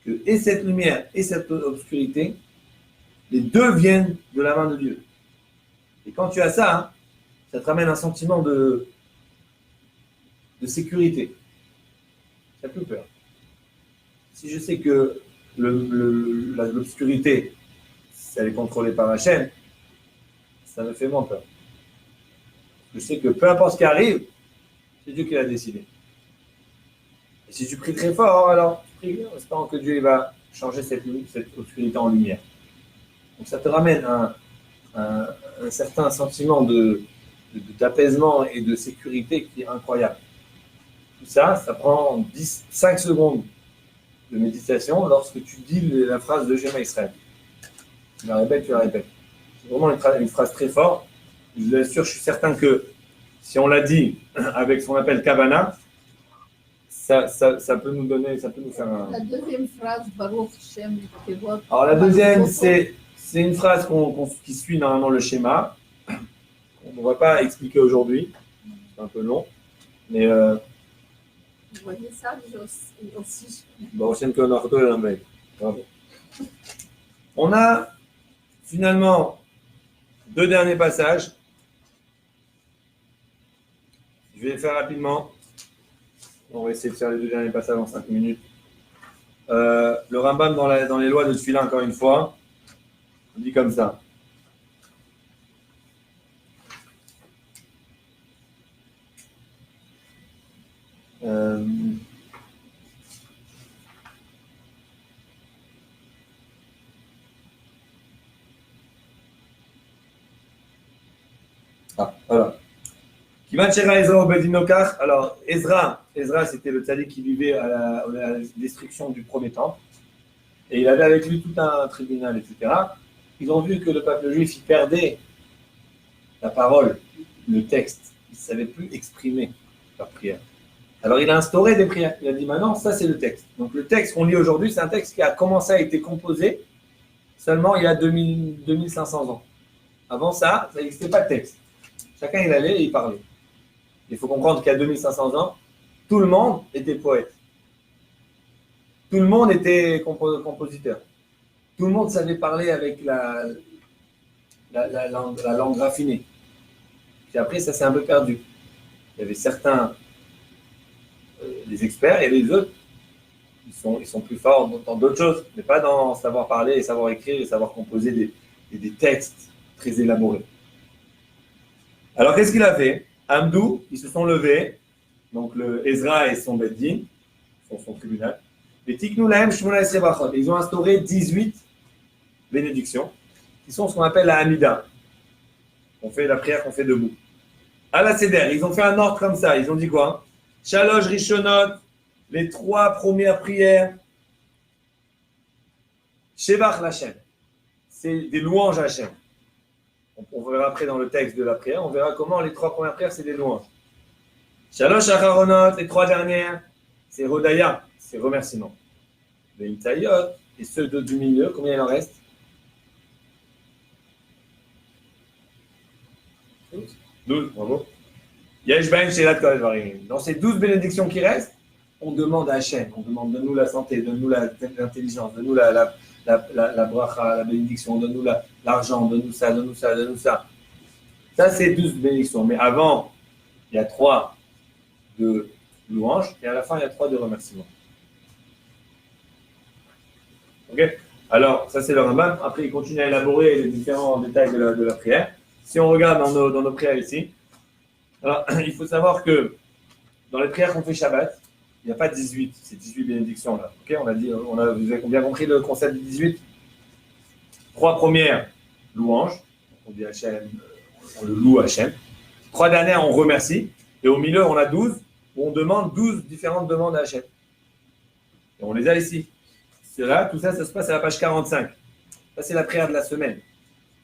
que et cette lumière et cette obscurité, les deux viennent de la main de Dieu. Et quand tu as ça, ça te ramène un sentiment de sécurité. Tu n'as plus peur. Si je sais que l'obscurité, elle est contrôlée par Hachem, ça me fait moins peur. Je sais que peu importe ce qui arrive, c'est Dieu qui l'a décidé. Et si tu pries très fort, alors tu pries en espérant que Dieu va changer cette obscurité en lumière. Donc ça te ramène un certain sentiment d'apaisement et de sécurité qui est incroyable. Tout ça, ça prend 5 secondes de méditation lorsque tu dis la phrase de Shema Israël. Tu la répètes. C'est vraiment une phrase très forte. Je vous assure, je suis certain que si on l'a dit avec ce qu'on appelle Kavana, ça peut nous faire un... La deuxième phrase, Baruch Shem Kevod. Alors la deuxième, c'est une phrase qui suit normalement le schéma. On ne va pas expliquer aujourd'hui, c'est un peu long, mais Vous voyez ça, aussi. On a finalement 2 derniers passages. Je vais les faire rapidement. On va essayer de faire les 2 derniers passages en 5 minutes. Le Rambam dans les lois de Tfila, encore une fois, on dit comme ça. Voilà. Alors, Ezra, c'était le tzaddik qui vivait à la destruction du premier temple. Et il avait avec lui tout un tribunal, etc. Ils ont vu que le peuple juif, il perdait la parole, le texte. Il ne savait plus exprimer leur prière. Alors, il a instauré des prières. Il a dit, maintenant, ça, c'est le texte. Donc, le texte qu'on lit aujourd'hui, c'est un texte qui a commencé à être composé seulement il y a 2500 ans. Avant ça n'existait pas de texte. Chacun, il allait et il parlait. Il faut comprendre qu'il y a 2500 ans, tout le monde était poète. Tout le monde était compositeur. Tout le monde savait parler avec la langue raffinée. Puis après, ça s'est un peu perdu. Il y avait certains, les experts, et les autres, ils ils sont plus forts dans d'autres choses, mais pas dans savoir parler et savoir écrire et savoir composer des textes très élaborés. Alors, qu'est-ce qu'il a fait? Amdou, ils se sont levés, donc le Ezra et son Beddin, son tribunal, et Tiknou Lahem Shmona Esrei Brachot. Ils ont instauré 18 bénédictions, qui sont ce qu'on appelle la Hamida. On fait la prière qu'on fait debout. À la Seder, ils ont fait un ordre comme ça. Ils ont dit quoi? Shalosh Rishonot, les 3 premières prières. Shevach Lachem, c'est des louanges à Hachem. On verra après dans le texte de la prière, on verra comment les 3 premières prières, c'est des louanges. Shalosh Acharonot, les 3 dernières, c'est Rodaya, c'est remerciement. Les Intayot, et ceux du milieu, combien il en reste? 12, bravo. Yesh Ben Shelat Kol Dvarim. Dans ces 12 bénédictions qui restent, on demande à Hachem, on demande donne-nous la santé, donne-nous l'intelligence, donne-nous la bracha, la bénédiction, donne-nous l'argent, donne-nous ça, donne-nous ça, donne-nous ça. Ça, c'est 12 bénédictions. Mais avant, il y a 3 de louanges et à la fin, il y a 3 de remerciements. Ok? Alors, ça, c'est le Rambam. Après, il continue à élaborer les différents détails de la prière. Si on regarde dans nos prières ici, alors, il faut savoir que dans les prières qu'on fait Shabbat, il n'y a pas 18, c'est 18 bénédictions là. Okay, vous avez bien compris le concept de 18? 3 premières, louanges, on dit Hachem, on le loue Hachem. 3 dernières, on remercie. Et au milieu, on a 12, où on demande 12 différentes demandes à Hachem. Et on les a ici. Tout ça se passe à la page 45. Ça, c'est la prière de la semaine.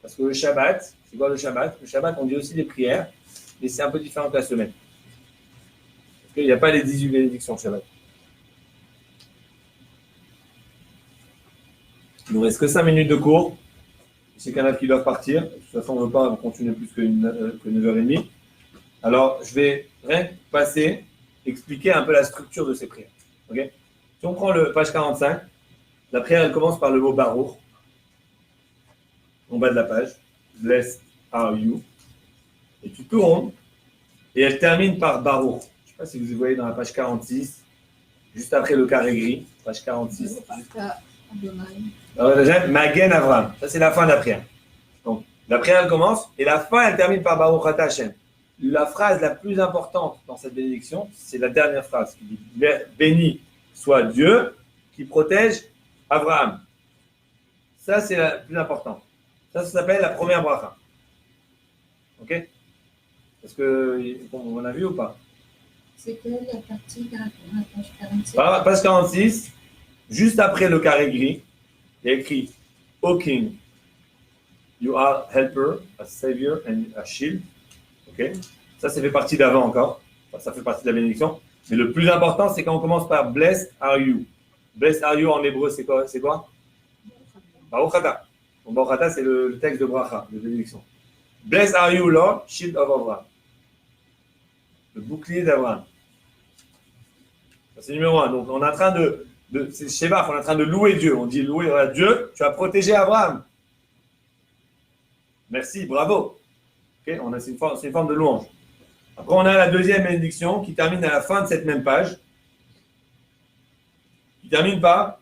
Parce que le Shabbat, c'est quoi le Shabbat? Le Shabbat, on dit aussi des prières, mais c'est un peu différent que la semaine. Parce qu'il n'y a pas les 18 bénédictions Shabbat. Il nous reste que 5 minutes de cours. Je sais qu'il y en a qui doivent partir. De toute façon, on ne veut pas continuer plus que 9h30. Alors, je vais rien passer, expliquer un peu la structure de ces prières. Okay? Si on prend le page 45, la prière, elle commence par le mot Baruch. En bas de la page. Blessed are you. Et tu tournes. Et elle termine par Baruch. Je ne sais pas si vous voyez dans la page 46, juste après le carré gris, page 46. Magen Avram. Ça, c'est la fin de la prière. Donc, la prière, elle commence, et la fin, elle termine par Baruch Ata Hashem. La phrase la plus importante dans cette bénédiction, c'est la dernière phrase qui dit béni soit Dieu qui protège Abraham. Ça, c'est la plus importante. Ça s'appelle la première bracha. Ok? Est-ce qu'on a vu ou pas? C'est que la partie de la page 46. Page 46, juste après le carré gris, il y a écrit O King, you are helper, a savior and a shield. Ok? Ça fait partie d'avant encore. Ça fait partie de la bénédiction. Mais le plus important, c'est quand on commence par Blessed are you. Blessed are you en hébreu, c'est quoi? Baruch Ata. Donc, Baruch Ata, c'est le texte de bracha, de bénédiction. Blessed are you, Lord, shield of Abraham. Le bouclier d'Abraham. C'est numéro 1. Donc, on est en train c'est Shevach, on est en train de louer Dieu. On dit louer à Dieu, tu as protégé Abraham. Merci, bravo. Okay, c'est une forme de louange. Après, on a la deuxième bénédiction qui termine à la fin de cette même page. Qui termine par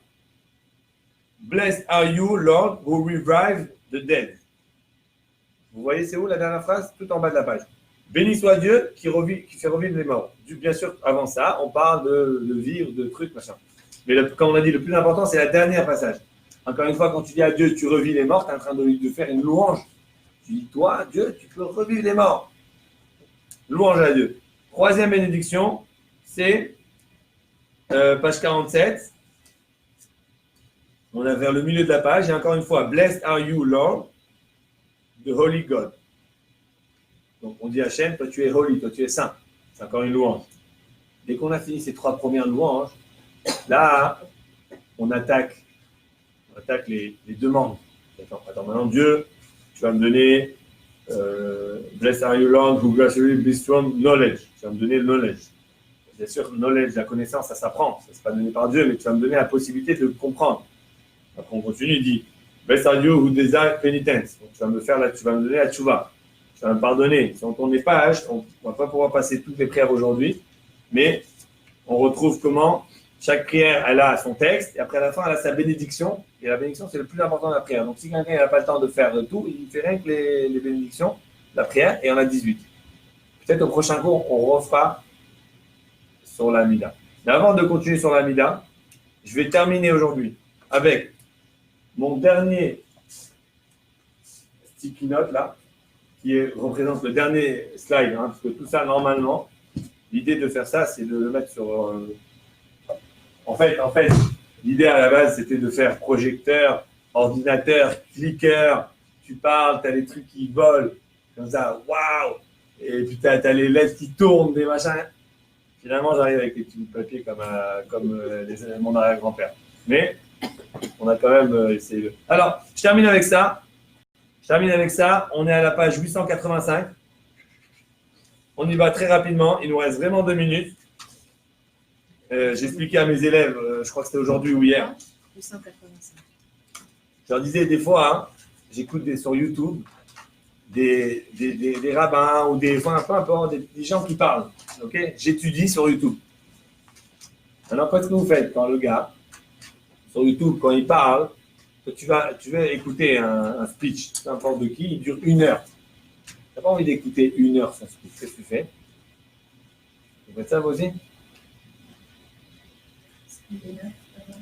Blessed are you, Lord, who revive the dead. Vous voyez, c'est où la dernière phrase? Tout en bas de la page. Béni soit Dieu qui fait revivre les morts. Bien sûr, avant ça, on parle de vivre, de trucs, machin. Mais comme on a dit, le plus important, c'est la dernière passage. Encore une fois, quand tu dis à Dieu, tu revis les morts, tu es en train de faire une louange. Tu dis, toi, Dieu, tu peux revivre les morts. Louange à Dieu. Troisième bénédiction, c'est page 47. On est vers le milieu de la page. Et encore une fois, Blessed are you, Lord, the Holy God. Donc on dit à Hachem, toi tu es holy, toi tu es saint. C'est encore une louange. Dès qu'on a fini ces 3 premières louanges, là, on attaque les demandes. Attends, maintenant Dieu, tu vas me donner Blessed are you, Lord, who graciously bestows knowledge. Tu vas me donner le knowledge. Bien sûr, le knowledge, la connaissance, ça s'apprend. Ça ne s'est pas donné par Dieu, mais tu vas me donner la possibilité de le comprendre. Après, on continue, il dit Blessed are you who desire penitence. Donc, tu vas me donner la tchouva. Tu vas me pardonner. Si on tourne les pages, on ne va pas pouvoir passer toutes les prières aujourd'hui, mais on retrouve comment Chaque prière, elle a son texte, et après à la fin, elle a sa bénédiction. Et la bénédiction, c'est le plus important de la prière. Donc si quelqu'un n'a pas le temps de faire tout, il fait rien que les bénédictions, la prière, et on a 18. Peut-être au prochain cours, on refera sur la Mida. Mais avant de continuer sur la Mida, je vais terminer aujourd'hui avec mon dernier sticky note là, représente le dernier slide, hein, parce que tout ça, normalement, l'idée de faire ça, c'est de le mettre sur... En fait, l'idée à la base, c'était de faire projecteur, ordinateur, clicker, tu parles, tu as les trucs qui volent, comme ça, waouh! Et puis tu as les lettres qui tournent, des machins. Finalement, j'arrive avec des petits bouts de papier comme mon arrière-grand-père. Mais on a quand même essayé. Alors, je termine avec ça. On est à la page 885. On y va très rapidement. Il nous reste vraiment 2 minutes. J'ai expliqué à mes élèves, je crois que c'était aujourd'hui ou hier. 885. Je leur disais des fois, hein, j'écoute sur YouTube des rabbins ou des gens qui parlent. Okay, j'étudie sur YouTube. Alors, qu'est-ce que vous faites quand le gars, sur YouTube, quand il parle, tu vas écouter un speech, n'importe de qui, il dure 1 heure. Tu n'as pas envie d'écouter 1 heure son speech. Qu'est-ce que tu fais? Vous faites ça, vous aussi?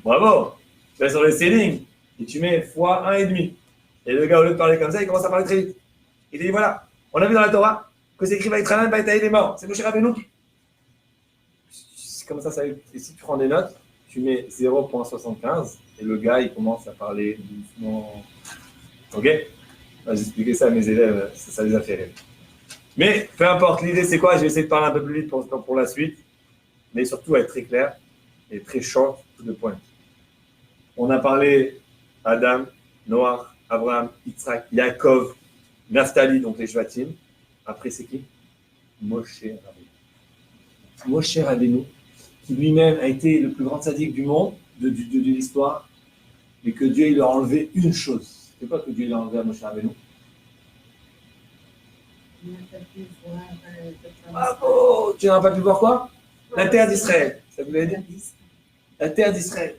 Bravo! Tu vas sur le ceiling et tu mets fois 1,5. Et le gars, au lieu de parler comme ça, il commence à parler très vite. Il dit voilà, on a vu dans la Torah que c'est écrit Vaïtranan, Vaïtaï, il est mort. C'est Moshe Rabbeinu. Comme ça, et si tu prends des notes, tu mets 0,75 et le gars, il commence à parler doucement. Ok? J'ai expliqué ça à mes élèves, ça les a fait rire. Mais peu importe, l'idée c'est quoi? Je vais essayer de parler un peu plus vite pour la suite, mais surtout être très clair et très short to the point. On a parlé Adam, Noach, Abraham, Yitzhak, Yaakov, Naphtali, donc les Shvatim. Après, c'est qui? Moshe Rabbeinu. Moshe Rabbeinu, qui lui-même a été le plus grand sadique du monde, de l'histoire, mais que Dieu il lui a enlevé une chose. C'est quoi que Dieu il a enlevé à Moshe Rabbeinu? Bravo! Tu n'as pas pu voir quoi? La terre d'Israël. Ça voulait dire? La terre d'Israël.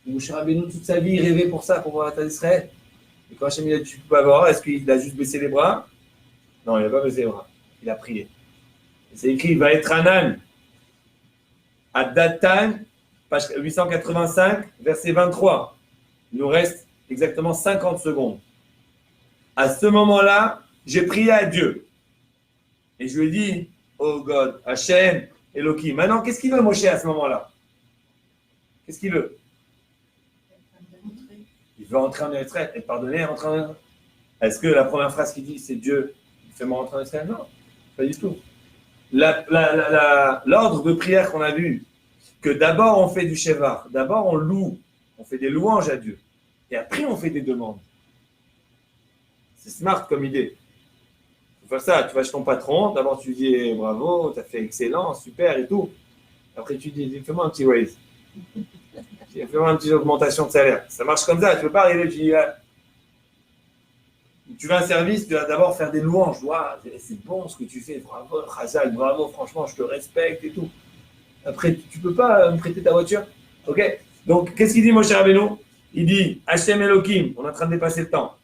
Moshe Rabbeinu, toute sa vie, il rêvait pour ça, pour voir la terre d'Israël. Et quand Hachem il a dit, tu peux pas voir, est-ce qu'il a juste baissé les bras? Non, il n'a pas baissé les bras. Il a prié. Et c'est écrit, va être Anan. À that time, page 885, verset 23. Il nous reste exactement 50 secondes. À ce moment-là, j'ai prié à Dieu. Et je lui ai dit, oh God, Hachem, Elohim. Maintenant, qu'est-ce qu'il veut, Moshe, à ce moment-là? Qu'est-ce qu'il veut? Il veut entrer en Israël, être pardonné, rentrer en Israël. Est-ce que la première phrase qu'il dit, c'est Dieu, fais-moi rentrer en Israël? Non, pas du tout. L'ordre de prière qu'on a vu, que d'abord on fait du Shevar, d'abord on loue, on fait des louanges à Dieu, et après on fait des demandes. C'est smart comme idée. Tu fais ça, tu vas chez ton patron, d'abord tu dis bravo, tu as fait excellent, super et tout. Après tu dis fais-moi un petit raise. Fais-moi une petite augmentation de salaire. Ça marche comme ça, tu ne peux pas arriver, tu dis tu veux un service, tu vas d'abord faire des louanges. C'est bon ce que tu fais, bravo, Chazal, bravo, franchement, je te respecte et tout. Après, tu ne peux pas me prêter ta voiture. Ok? Donc, qu'est-ce qu'il dit, mon cher Rabbeinu? Il dit, Hachem Elohim, on est en train de dépasser le temps.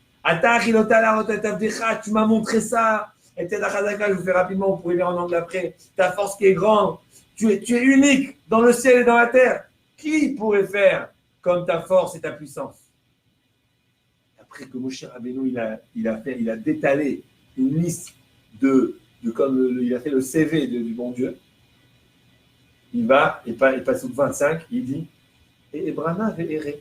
Tu m'as montré ça. Et je vous fais rapidement, vous pouvez lire en anglais après. Ta force qui est grande. Tu es unique dans le ciel et dans la terre. Qui pourrait faire comme ta force et ta puissance? Après que Moshe Rabbeinu, il a détalé une liste comme il a fait le CV du bon Dieu. Il va, et passe au 25, il dit, et Ebrana avait erré.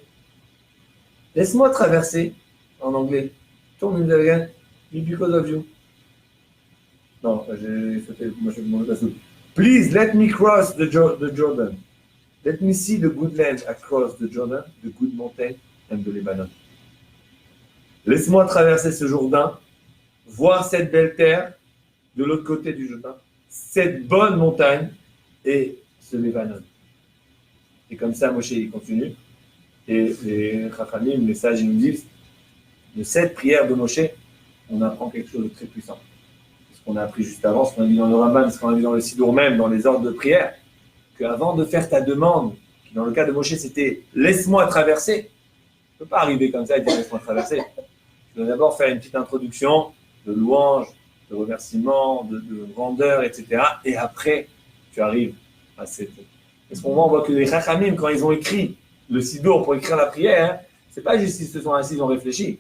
Laisse-moi traverser, en anglais. Tourne une again, because of you. Non, j'ai sauté, moi je vais demander la soupe. Please let me cross the Jordan. Let me see the good land across the Jordan, the good mountain and the Lebanon. Laisse-moi traverser ce Jourdain, voir cette belle terre de l'autre côté du Jourdain, cette bonne montagne et ce Lebanon. Et comme ça, Moshe, il continue. Et les Chachamim, les sages, ils nous disent, de cette prière de Moshe, on apprend quelque chose de très puissant. Ce qu'on a appris juste avant, ce qu'on a vu dans le Ramban, ce qu'on a vu dans le Sidour même, dans les ordres de prière, qu'avant de faire ta demande, Dans le cas de Moshe, c'était « laisse-moi traverser ». Je ne peux pas arriver comme ça et dire « laisse-moi traverser ». Je dois d'abord faire une petite introduction de louange, de remerciement, de grandeur, etc. Et après, tu arrives à cette... À ce moment, on voit que les Chachamim, quand ils ont écrit le Sidour pour écrire la prière, c'est pas juste qu'ils se sont assis, ils ont réfléchi.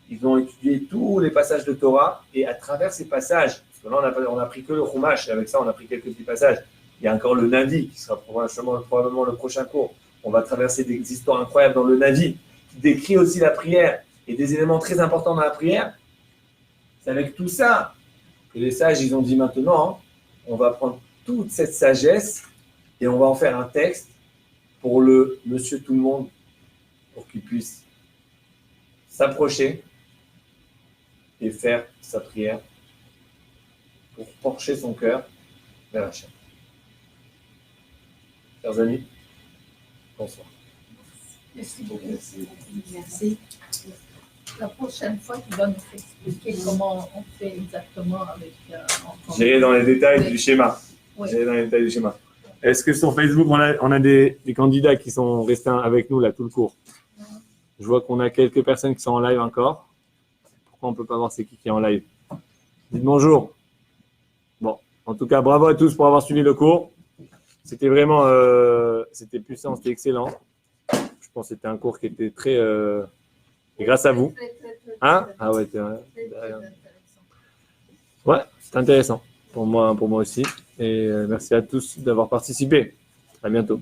Ils ont étudié tous les passages de Torah et à travers ces passages, parce que là on a pris que le Chumash et avec ça on a pris quelques petits passages. Il y a encore le Navi qui sera probablement le prochain cours. On va traverser des histoires incroyables dans le Navi qui décrit aussi la prière et des éléments très importants dans la prière. C'est avec tout ça que les sages ils ont dit maintenant, on va prendre toute cette sagesse et on va en faire un texte pour le monsieur tout le monde, pour qu'il puisse s'approcher et faire sa prière pour pencher son cœur vers Hachem. Chers amis, bonsoir. Merci beaucoup. Merci. La prochaine fois, tu vas nous expliquer comment on fait exactement avec... J'irai dans les détails du schéma. Oui. J'irai dans les détails du schéma. Est-ce que sur Facebook, on a des candidats qui sont restés avec nous là tout le cours? Je vois qu'on a quelques personnes qui sont en live encore. Pourquoi on ne peut pas voir c'est qui est en live? Dites bonjour. Bon, en tout cas, bravo à tous pour avoir suivi le cours. C'était vraiment c'était puissant, c'était excellent. Je pense que c'était un cours qui était très... et grâce à vous. Hein? Ah ouais, ouais, c'est intéressant pour moi aussi. Et merci à tous d'avoir participé. À bientôt.